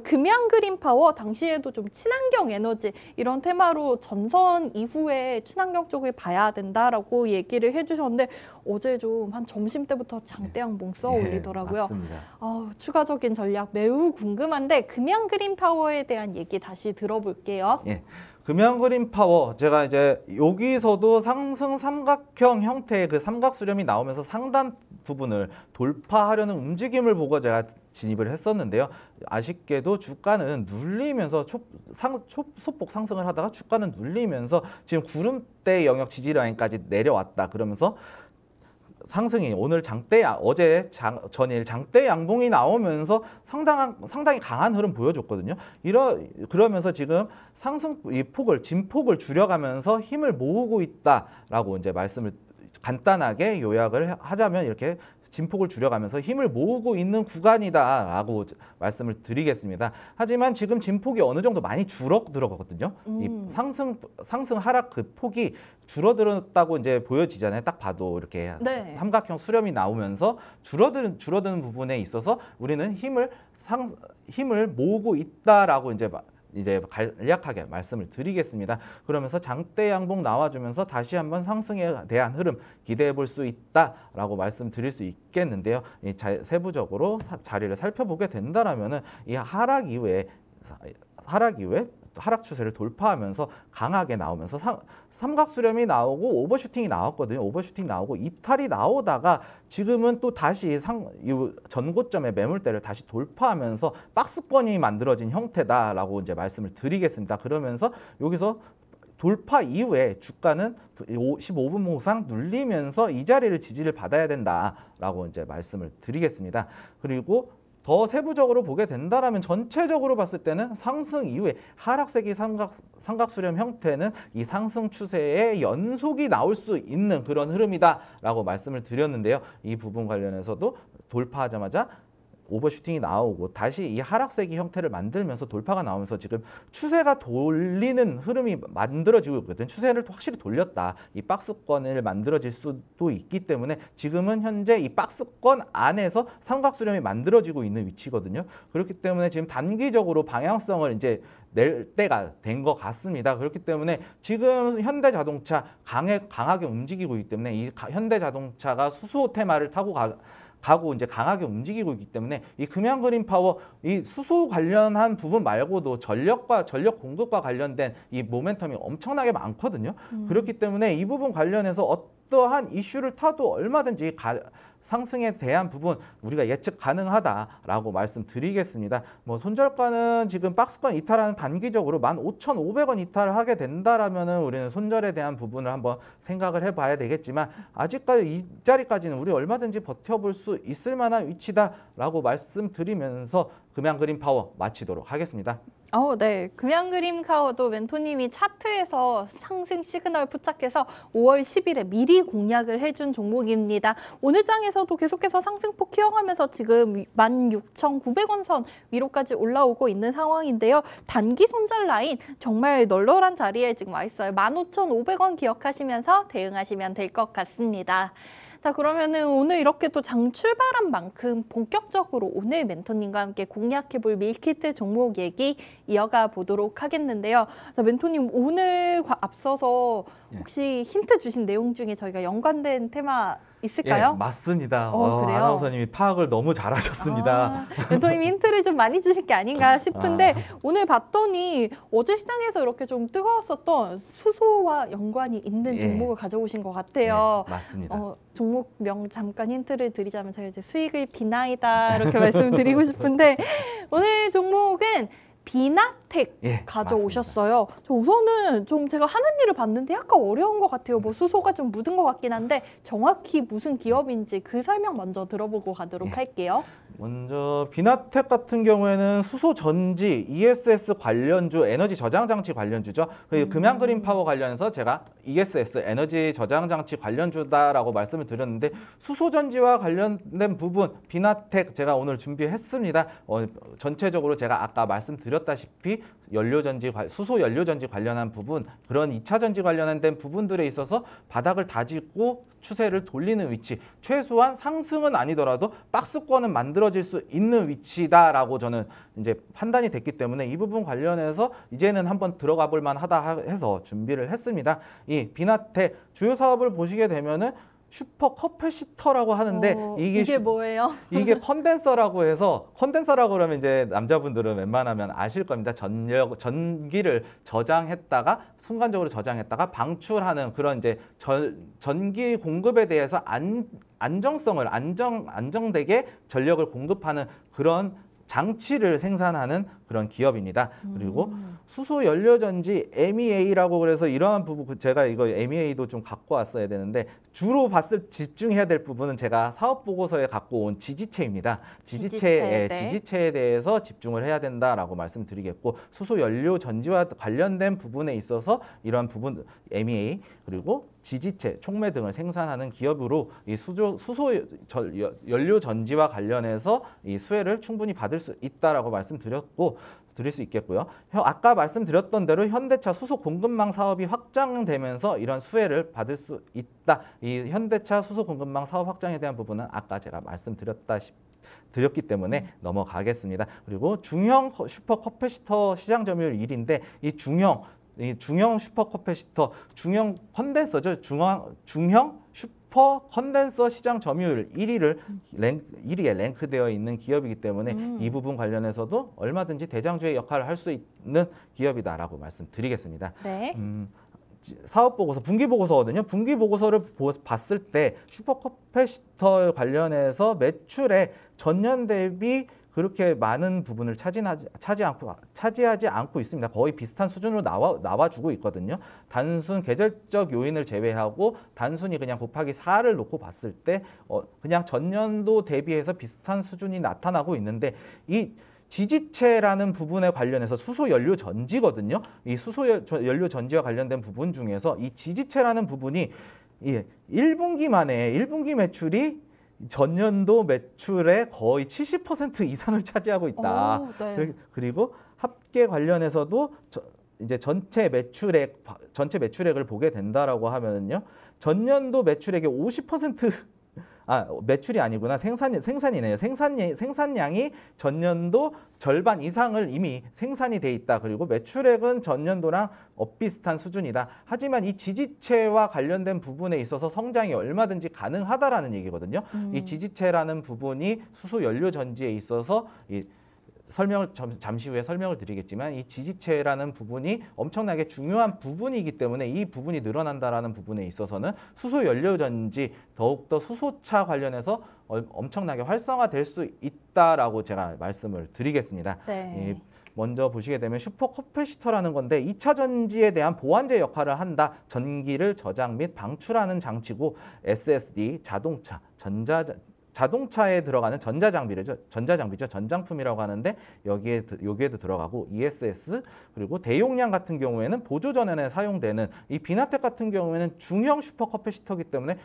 금양 그린파워 당시에도 좀 친환경 에너지 이런 테마로 전선 이후에 친환경 쪽을 봐야 된다라고 얘기를 해주셨는데 어제 좀 한 점심 때부터 장대양봉 써 올리더라고요. 맞습니다. 추가적인 전략 매우 궁금한데 금양 그린파워에 대한 얘기 다시 들어볼게요. 금양 그린파워 제가 이제 여기서도 상승 삼각형 형태의 그 삼각 수렴이 나오면서 상단 부분을 돌파하려는 움직임을 보고 제가 진입을 했었는데요. 아쉽게도 주가는 눌리면서 소폭 상승을 하다가 주가는 눌리면서 지금 구름대 영역 지지 라인까지 내려왔다. 그러면서 상승이 오늘 어제 전일 장대 양봉이 나오면서 상당히 강한 흐름 보여줬거든요. 그러면서 지금 진폭을 줄여가면서 힘을 모으고 있다라고 이제 말씀을 간단하게 요약을 하자면 이렇게 진폭을 줄여가면서 힘을 모으고 있는 구간이다라고 말씀을 드리겠습니다. 하지만 지금 진폭이 어느 정도 많이 줄어들었거든요. 이 상승 하락 그 폭이 줄어들었다고 이제 보여지잖아요. 딱 봐도 이렇게 삼각형 수렴이 나오면서 줄어드는 부분에 있어서 우리는 힘을 모으고 있다라고 이제 간략하게 말씀을 드리겠습니다. 그러면서 장대 양봉 나와주면서 다시 한번 상승에 대한 흐름 기대해 볼 수 있다라고 말씀드릴 수 있겠는데요. 세부적으로 자리를 살펴보게 된다라면은 이 하락 이후에 하락 추세를 돌파하면서 강하게 나오면서 삼각 수렴이 나오고 오버슈팅이 나왔거든요. 오버슈팅 나오고 이탈이 나오다가 지금은 또 다시 전고점의 매물대를 다시 돌파하면서 박스권이 만들어진 형태다라고 이제 말씀을 드리겠습니다. 그러면서 여기서 돌파 이후에 주가는 15분 모상 눌리면서 이 자리를 지지를 받아야 된다라고 이제 말씀을 드리겠습니다. 그리고 더 세부적으로 보게 된다면 전체적으로 봤을 때는 상승 이후에 하락세기 삼각 수렴 형태는 이 상승 추세의 연속이 나올 수 있는 그런 흐름이다라고 말씀을 드렸는데요. 이 부분 관련해서도 돌파하자마자 오버슈팅이 나오고 다시 이 하락세기 형태를 만들면서 돌파가 나오면서 지금 추세가 돌리는 흐름이 만들어지고 있거든요. 추세를 확실히 돌렸다. 이 박스권을 만들어질 수도 있기 때문에 지금은 현재 이 박스권 안에서 삼각수렴이 만들어지고 있는 위치거든요. 그렇기 때문에 지금 단기적으로 방향성을 이제 낼 때가 된 것 같습니다. 그렇기 때문에 지금 현대자동차 강하게 움직이고 있기 때문에 이 현대자동차가 수소 테마를 타고 가고 이제 강하게 움직이고 있기 때문에 이 금양 그린파워 이 수소 관련한 부분 말고도 전력 공급과 관련된 이 모멘텀이 엄청나게 많거든요. 그렇기 때문에 이 부분 관련해서 어떠한 이슈를 타도 얼마든지 상승에 대한 부분 우리가 예측 가능하다라고 말씀드리겠습니다. 뭐 손절가는 지금 박스권 이탈하는 단기적으로 15,500원 이탈을 하게 된다라면은 우리는 손절에 대한 부분을 한번 생각을 해봐야 되겠지만 아직까지 이 자리까지는 우리 얼마든지 버텨볼 수 있을 만한 위치다라고 말씀드리면서 금양 그린 파워 마치도록 하겠습니다. 네. 금양그림 카워도 멘토님이 차트에서 상승 시그널 포착해서 5월 10일에 미리 공략을 해준 종목입니다. 오늘 장에서도 계속해서 상승폭 키워가면서 지금 16,900원 선 위로까지 올라오고 있는 상황인데요. 단기 손절 라인 정말 널널한 자리에 지금 와 있어요. 15,500원 기억하시면서 대응하시면 될 것 같습니다. 자, 그러면은 오늘 이렇게 또 장 출발한 만큼 본격적으로 오늘 멘토님과 함께 공략해볼 밀키트 종목 얘기 이어가 보도록 하겠는데요. 자, 멘토님 오늘 앞서서 혹시 힌트 주신 내용 중에 저희가 연관된 테마 있을까요? 예, 맞습니다. 그래요? 아나운서님이 파악을 너무 잘하셨습니다. 멘토님이 힌트를 좀 많이 주신 게 아닌가 싶은데 오늘 봤더니 어제 시장에서 이렇게 좀 뜨거웠었던 수소와 연관이 있는 종목을 가져오신 것 같아요. 맞습니다. 종목명 잠깐 힌트를 드리자면 제가 이제 수익을 비나이다 이렇게 말씀드리고 싶은데 오늘 종목은 비나텍 가져오셨어요. 저 우선은 좀 제가 하는 일을 봤는데 약간 어려운 것 같아요. 뭐 수소가 좀 묻은 것 같긴 한데 정확히 무슨 기업인지 그 설명 먼저 들어보고 가도록 할게요. 먼저 비나텍 같은 경우에는 수소 전지, ESS 관련주, 에너지 저장 장치 관련주죠. 그리고 금양 그린 파워 관련해서 제가 ESS 에너지 저장 장치 관련주다라고 말씀을 드렸는데 수소 전지와 관련된 부분 비나텍 제가 오늘 준비했습니다. 전체적으로 제가 아까 말씀드렸다시피 연료전지, 수소 연료전지 관련한 부분, 그런 2차 전지 관련된 부분들에 있어서 바닥을 다지고 추세를 돌리는 위치, 최소한 상승은 아니더라도 박스권은 만들어질 수 있는 위치다라고 저는 이제 판단이 됐기 때문에 이 부분 관련해서 이제는 한번 들어가 볼 만하다 해서 준비를 했습니다. 이 비나텍 주요 사업을 보시게 되면은 슈퍼 커패시터라고 하는데 이게 뭐예요? 이게 컨덴서라고 해서 컨덴서라고 그러면 이제 남자분들은 웬만하면 아실 겁니다. 전기를 저장했다가 순간적으로 저장했다가 방출하는 그런 이제 전기 공급에 대해서 안정되게 전력을 공급하는 그런 장치를 생산하는 그런 기업입니다. 그리고 수소 연료전지 MEA라고 그래서 이러한 부분 제가 이거 MEA도 좀 갖고 왔어야 되는데 주로 집중해야 될 부분은 제가 사업 보고서에 갖고 온 지지체입니다. 지지체에 대해서 집중을 해야 된다라고 말씀드리겠고 수소 연료전지와 관련된 부분에 있어서 이러한 부분 MEA 그리고 지지체, 촉매 등을 생산하는 기업으로 이 수소 연료 전지와 관련해서 이 수혜를 충분히 받을 수 있다라고 드릴 수 있겠고요. 아까 말씀드렸던 대로 현대차 수소 공급망 사업이 확장되면서 이런 수혜를 받을 수 있다. 이 현대차 수소 공급망 사업 확장에 대한 부분은 아까 제가 드렸기 때문에 넘어가겠습니다. 그리고 중형 슈퍼 커패시터 시장 점유율 1위인데 이 중형 슈퍼 커패시터, 중형 컨덴서죠. 중형 슈퍼 컨덴서 시장 점유율 1위에 랭크되어 있는 기업이기 때문에 이 부분 관련해서도 얼마든지 대장주의 역할을 할 수 있는 기업이다라고 말씀드리겠습니다. 네. 사업 보고서, 분기 보고서거든요. 분기 보고서를 봤을 때 슈퍼 커패시터 관련해서 매출에 전년 대비 그렇게 많은 부분을 차지하지 않고 있습니다. 거의 비슷한 수준으로 나와주고 있거든요. 단순 계절적 요인을 제외하고 단순히 그냥 곱하기 4를 놓고 봤을 때 그냥 전년도 대비해서 비슷한 수준이 나타나고 있는데 이 지지체라는 부분에 관련해서 수소 연료 전지거든요. 이 수소 연료 전지와 관련된 부분 중에서 이 지지체라는 부분이 1분기 매출이 전년도 매출의 거의 70% 이상을 차지하고 있다. 그리고 합계 관련해서도 이제 전체 매출액을 보게 된다라고 하면요, 전년도 매출액의 50% 매출이 아니구나. 생산이네요. 생산량이 전년도 절반 이상을 이미 생산이 돼 있다. 그리고 매출액은 전년도랑 비슷한 수준이다. 하지만 이 지지체와 관련된 부분에 있어서 성장이 얼마든지 가능하다라는 얘기거든요. 이 지지체라는 부분이 수소 연료 전지에 있어서 잠시 후에 설명을 드리겠지만 이 지지체라는 부분이 엄청나게 중요한 부분이기 때문에 이 부분이 늘어난다라는 부분에 있어서는 수소 연료전지 더욱더 수소차 관련해서 엄청나게 활성화될 수 있다라고 제가 말씀을 드리겠습니다. 네. 먼저 보시게 되면 슈퍼 커패시터라는 건데 2차 전지에 대한 보완제 역할을 한다. 전기를 저장 및 방출하는 장치고 SSD, 자동차, 자동차에 들어가는 전자장비죠. 전장품이라고 하는데 여기에도 들어가고 ESS 그리고 대용량 같은 경우에는 보조전원에 사용되는 이 비나텍 같은 경우에는 중형 슈퍼커패시터이기 때문에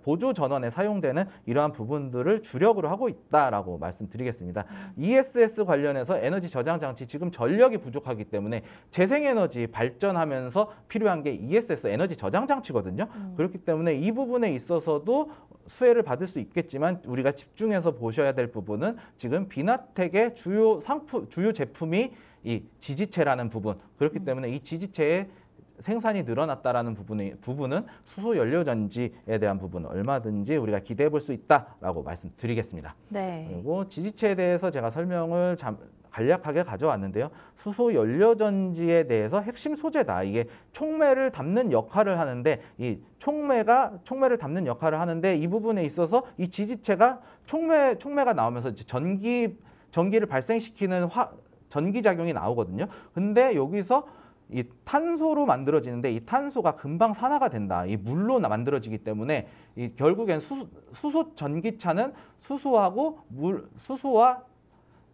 보조전원에 사용되는 이러한 부분들을 주력으로 하고 있다라고 말씀드리겠습니다. ESS 관련해서 에너지 저장 장치 지금 전력이 부족하기 때문에 재생에너지 발전하면서 필요한 게 ESS 에너지 저장 장치거든요. 그렇기 때문에 이 부분에 있어서도 수혜를 받을 수 있겠지만 우리가 집중해서 보셔야 될 부분은 지금 비나텍의 주요 제품이 이 지지체라는 부분. 그렇기 때문에 이 지지체의 생산이 늘어났다라는 부분은 수소 연료 전지에 대한 부분 얼마든지 우리가 기대해 볼 수 있다라고 말씀드리겠습니다. 네. 그리고 지지체에 대해서 제가 설명을 간략하게 가져왔는데요. 수소 연료 전지에 대해서 핵심 소재다. 이게 촉매를 담는 역할을 하는데 이 촉매를 담는 역할을 하는데 이 부분에 있어서 이 지지체가 촉매가 나오면서 이제 전기를 발생시키는 전기 작용이 나오거든요. 근데 여기서 이 탄소로 만들어지는데 이 탄소가 금방 산화가 된다. 이 물로 만들어지기 때문에 이 결국엔 수소 전기차는 수소와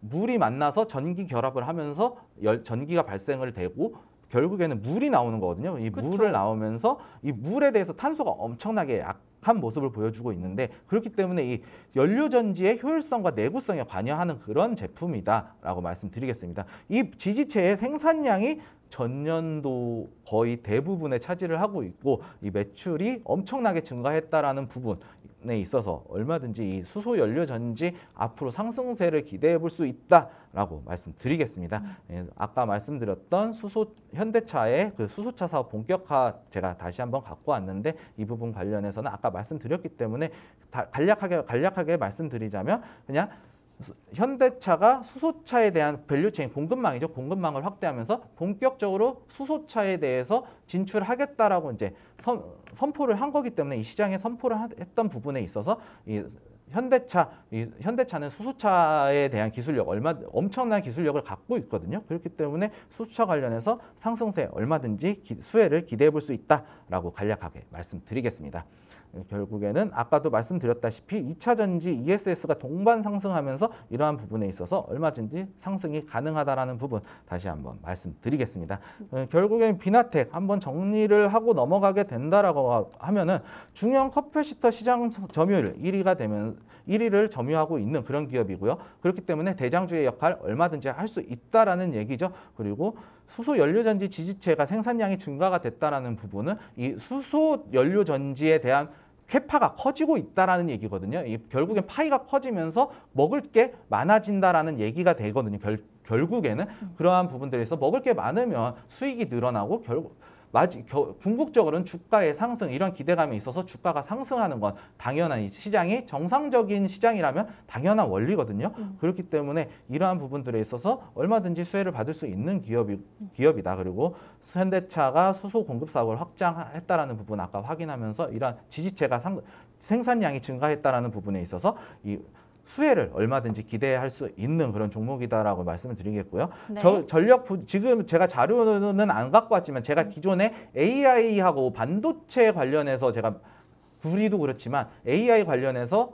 물이 만나서 전기 결합을 하면서 전기가 발생을 되고 결국에는 물이 나오는 거거든요. 이 그쵸. 물을 나오면서 이 물에 대해서 탄소가 엄청나게 약한 모습을 보여주고 있는데 그렇기 때문에 이 연료전지의 효율성과 내구성에 관여하는 그런 제품이다라고 말씀드리겠습니다. 이 지지체의 생산량이 전년도 거의 대부분의 차지를 하고 있고 이 매출이 엄청나게 증가했다라는 부분에 있어서 얼마든지 이 수소 연료 전지 앞으로 상승세를 기대해 볼 수 있다라고 말씀드리겠습니다. 아까 말씀드렸던 현대차의 그 수소차 사업 본격화 제가 다시 한번 갖고 왔는데 이 부분 관련해서는 아까 말씀드렸기 때문에 간략하게 말씀드리자면 그냥 현대차가 수소차에 대한 밸류체인 공급망이죠. 공급망을 확대하면서 본격적으로 수소차에 대해서 진출하겠다라고 이제 선포를 한 거기 때문에 이 시장에 선포를 했던 부분에 있어서 현대차는 수소차에 대한 기술력 엄청난 기술력을 갖고 있거든요. 그렇기 때문에 수소차 관련해서 상승세 얼마든지 수혜를 기대해 볼 수 있다라고 간략하게 말씀드리겠습니다. 결국에는 아까도 말씀드렸다시피 2차 전지 ESS가 동반 상승하면서 이러한 부분에 있어서 얼마든지 상승이 가능하다라는 부분 다시 한번 말씀드리겠습니다. 결국엔 비나텍 한번 정리를 하고 넘어가게 된다라고 하면은 중형 커패시터 시장 점유율 1위를 점유하고 있는 그런 기업이고요. 그렇기 때문에 대장주의 역할 얼마든지 할 수 있다라는 얘기죠. 그리고 수소 연료전지 지지체가 생산량이 증가가 됐다라는 부분은 이 수소 연료전지에 대한 쾌파가 커지고 있다라는 얘기거든요. 결국엔 파이가 커지면서 먹을 게 많아진다라는 얘기가 되거든요. 결국에는 그러한 부분들에서 먹을 게 많으면 수익이 늘어나고 궁극적으로는 주가의 상승 이런 기대감이 있어서 주가가 상승하는 건 당연한 시장이 정상적인 시장이라면 당연한 원리거든요. 그렇기 때문에 이러한 부분들에 있어서 얼마든지 수혜를 받을 수 있는 기업이다. 그리고 현대차가 수소 공급 사업을 확장했다라는 부분 아까 확인하면서 이러한 지지체가 생산량이 증가했다라는 부분에 있어서 이 수혜를 얼마든지 기대할 수 있는 그런 종목이다라고 말씀을 드리겠고요. 네. 지금 제가 자료는 안 갖고 왔지만 제가 기존에 AI하고 반도체 관련해서 제가 구리도 그렇지만 AI 관련해서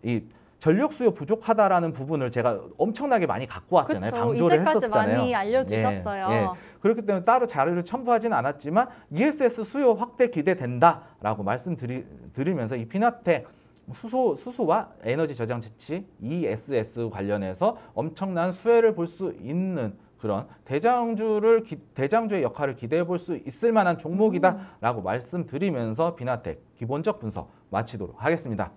이 전력 수요 부족하다라는 부분을 제가 엄청나게 많이 갖고 왔잖아요. 그쵸. 강조를 이제까지 했었잖아요. 많이 알려주셨어요. 예. 그렇기 때문에 따로 자료를 첨부하지는 않았지만 ESS 수요 확대 기대된다라고 말씀드리면서 이 비나텍 수소와 에너지 저장 장치 ESS 관련해서 엄청난 수혜를 볼 수 있는 그런 대장주의 역할을 기대해 볼 수 있을 만한 종목이다라고 말씀드리면서 비나텍 기본적 분석 마치도록 하겠습니다.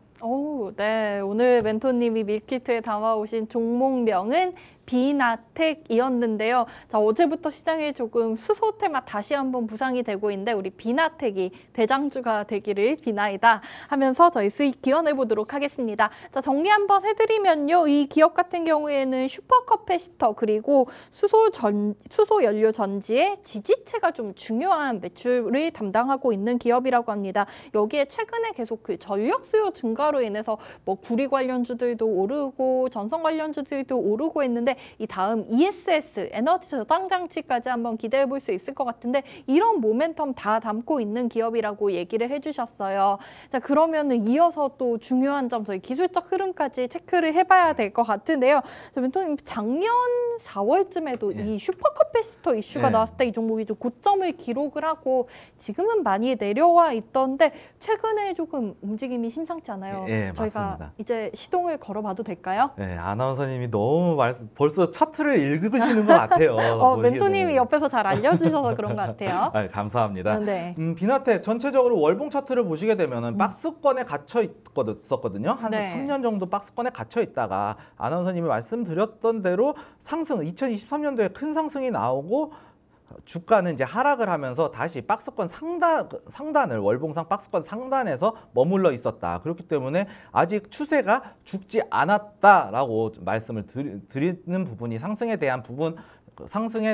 네. 오늘 멘토님이 밀키트에 담아오신 종목명은 비나텍이었는데요. 자, 어제부터 시장에 조금 수소 테마 다시 한번 부상이 되고 있는데 우리 비나텍이 대장주가 되기를 비나이다 하면서 저희 수익 기원해 보도록 하겠습니다. 자, 정리 한번 해드리면요. 이 기업 같은 경우에는 슈퍼커패시터 그리고 수소 연료 전지의 지지체가 좀 중요한 매출을 담당하고 있는 기업이라고 합니다. 여기에 최근에 계속 그 전력 수요 증가로 인해서 뭐 구리 관련주들도 오르고 전선 관련주들도 오르고 했는데 있는데 이 다음 ESS 에너지 저장 장치까지 한번 기대해 볼 수 있을 것 같은데 이런 모멘텀 다 담고 있는 기업이라고 얘기를 해주셨어요. 자, 그러면은 이어서 또 중요한 점 저희 기술적 흐름까지 체크를 해봐야 될 것 같은데요. 자, 멘토님 작년 4월쯤에도 이 슈퍼커패시터 이슈가 나왔을 때 이 종목이 좀 고점을 기록을 하고 지금은 많이 내려와 있던데 최근에 조금 움직임이 심상치 않아요. 저희가 맞습니다. 이제 시동을 걸어봐도 될까요? 네, 아나운서님이 너무 벌써 차트를 읽으시는 것 같아요. 멘토님이 옆에서 잘 알려주셔서 그런 것 같아요. 감사합니다. 네. 비나텍 전체적으로 월봉 차트를 보시게 되면은 박스권에 갇혀 있었거든요. 한 네. 3년 정도 박스권에 갇혀 있다가 아나운서님이 말씀드렸던 대로 상승, 2023년도에 큰 상승이 나오고 주가는 이제 하락을 하면서 다시 박스권 상단을 월봉상 박스권 상단에서 머물러 있었다. 그렇기 때문에 아직 추세가 죽지 않았다라고 말씀을 드리는 부분이 상승에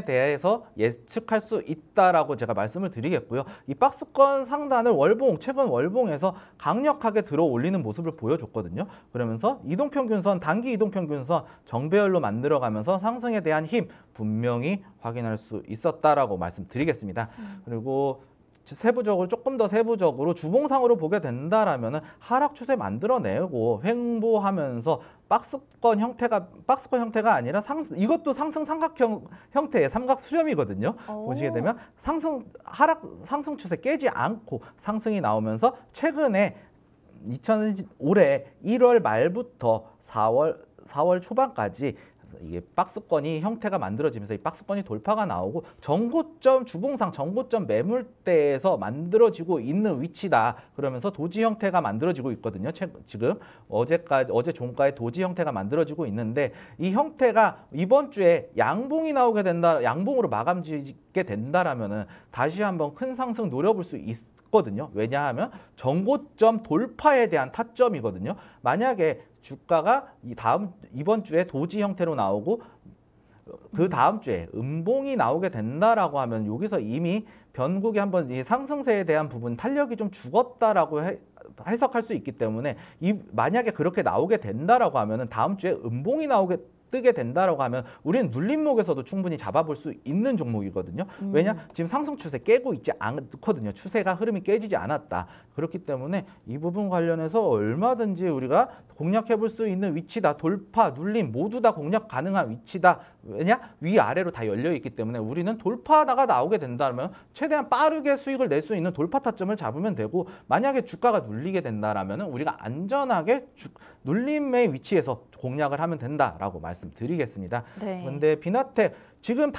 대해서 예측할 수 있다라고 제가 말씀을 드리겠고요. 이 박스권 상단을 최근 월봉에서 강력하게 들어 올리는 모습을 보여줬거든요. 그러면서 이동평균선, 단기 이동평균선 정배열로 만들어가면서 상승에 대한 힘 분명히 확인할 수 있었다라고 말씀드리겠습니다. 그리고 조금 더 세부적으로 주봉상으로 보게 된다라면은 하락 추세 만들어내고 횡보하면서 박스권 형태가 아니라 이것도 상승 삼각형 형태의 삼각 수렴이거든요. 보시게 되면 상승 추세 깨지 않고 상승이 나오면서 최근에 올해 1월 말부터 4월 초반까지 이게 박스권이 형태가 만들어지면서 이 박스권이 돌파가 나오고 주봉상 정고점 매물대에서 만들어지고 있는 위치다. 그러면서 도지 형태가 만들어지고 있거든요. 지금 어제 종가의 도지 형태가 만들어지고 있는데 이 형태가 이번 주에 양봉으로 마감 짓게 된다라면은 다시 한번 큰 상승 노려볼 수 있거든요. 왜냐하면 정고점 돌파에 대한 타점이거든요. 만약에 주가가 이번 주에 도지 형태로 나오고 그 다음 주에 음봉이 나오게 된다라고 하면 여기서 이미 변곡이 한번 이 상승세에 대한 부분 탄력이 좀 죽었다라고 해석할 수 있기 때문에 만약에 그렇게 나오게 된다라고 하면은 다음 주에 음봉이 뜨게 된다라고 하면 우리는 눌림목에서도 충분히 잡아볼 수 있는 종목이거든요. 왜냐? 지금 상승 추세 깨고 있지 않거든요. 추세가 흐름이 깨지지 않았다. 그렇기 때문에 이 부분 관련해서 얼마든지 우리가 공략해 볼 수 있는 위치다. 돌파, 눌림 모두 다 공략 가능한 위치다. 왜냐? 위아래로 다 열려 있기 때문에 우리는 돌파가 나오게 된다면 최대한 빠르게 수익을 낼 수 있는 돌파 타점을 잡으면 되고, 만약에 주가가 눌리게 된다라면 우리가 안전하게 눌림의 위치에서 공략을 하면 된다라고 말씀드리겠습니다. 그런데 비나텍 지금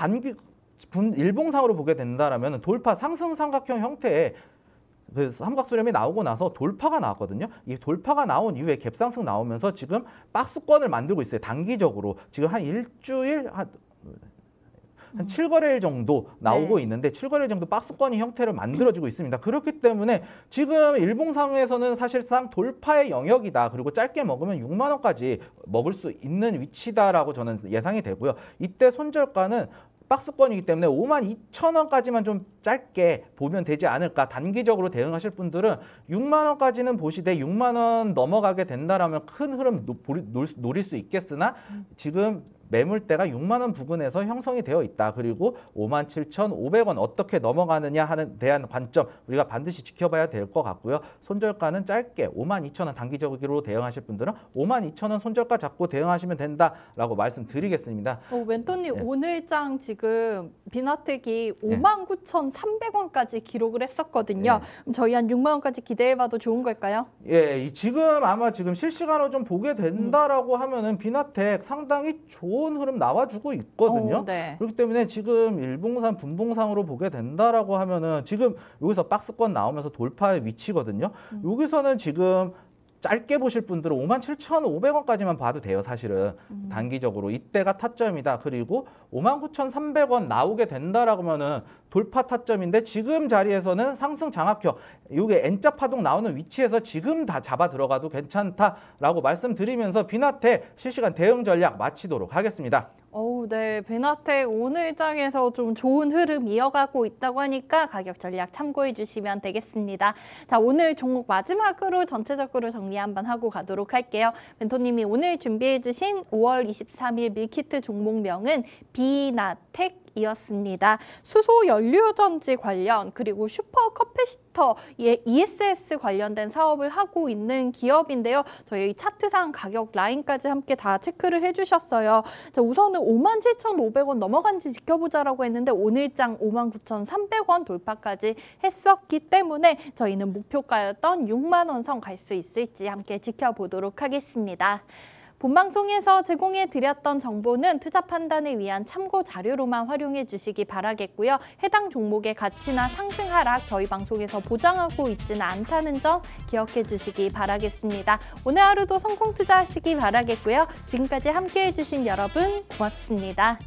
일봉상으로 보게 된다라면 돌파 상승 삼각형 형태의 그 삼각수렴이 나오고 나서 돌파가 나왔거든요. 이 돌파가 나온 이후에 갭상승 나오면서 지금 박스권을 만들고 있어요. 단기적으로 지금 한 일주일 한 7거래일 정도 나오고 있는데 7거래일 정도 박스권이 형태를 만들어지고 있습니다. 그렇기 때문에 지금 일봉상에서는 사실상 돌파의 영역이다. 그리고 짧게 먹으면 6만 원까지 먹을 수 있는 위치다라고 저는 예상이 되고요. 이때 손절가는 박스권이기 때문에 52,000원까지만 좀 짧게 보면 되지 않을까. 단기적으로 대응하실 분들은 6만 원까지는 보시되 6만 원 넘어가게 된다라면 큰 흐름 노릴 수 있겠으나 지금 매물대가 6만 원 부근에서 형성이 되어 있다. 그리고 57,500원 어떻게 넘어가느냐 하는 대한 관점 우리가 반드시 지켜봐야 될 것 같고요. 손절가는 짧게 52,000원 단기적으로 대응하실 분들은 52,000원 손절가 잡고 대응하시면 된다라고 말씀드리겠습니다. 멘토님 오늘장 지금 비나텍이 59,300원까지 기록을 했었거든요. 저희 한 6만 원까지 기대해봐도 좋은 걸까요? 지금 아마 실시간으로 좀 보게 된다라고 하면은 비나텍 상당히 좋은 흐름 나와주고 있거든요. 그렇기 때문에 지금 일봉상, 분봉상으로 보게 된다라고 하면은 지금 여기서 박스권 나오면서 돌파의 위치거든요. 여기서는 지금 짧게 보실 분들은 57,500원까지만 봐도 돼요. 사실은 단기적으로 이때가 타점이다. 그리고 59,300원 나오게 된다라고 하면은 돌파 타점인데 지금 자리에서는 상승 장악형 이게 N자 파동 나오는 위치에서 지금 다 잡아 들어가도 괜찮다라고 말씀드리면서 비나텍 실시간 대응 전략 마치도록 하겠습니다. 네. 베나텍 오늘 장에서 좀 좋은 흐름 이어가고 있다고 하니까 가격 전략 참고해 주시면 되겠습니다. 자, 오늘 종목 마지막으로 전체적으로 정리 한번 하고 가도록 할게요. 멘토님이 오늘 준비해 주신 5월 23일 밀키트 종목명은 비나텍 이었습니다. 수소 연료전지 관련 그리고 슈퍼 커패시터 ESS 관련된 사업을 하고 있는 기업인데요. 저희 차트상 가격 라인까지 함께 다 체크를 해주셨어요. 자, 우선은 57,500원 넘어간지 지켜보자라고 했는데 오늘장 59,300원 돌파까지 했었기 때문에 저희는 목표가였던 6만 원 선 갈 수 있을지 함께 지켜보도록 하겠습니다. 본방송에서 제공해드렸던 정보는 투자 판단을 위한 참고 자료로만 활용해 주시기 바라겠고요. 해당 종목의 가치나 상승 하락 저희 방송에서 보장하고 있지는 않다는 점 기억해 주시기 바라겠습니다. 오늘 하루도 성공 투자하시기 바라겠고요. 지금까지 함께해 주신 여러분 고맙습니다.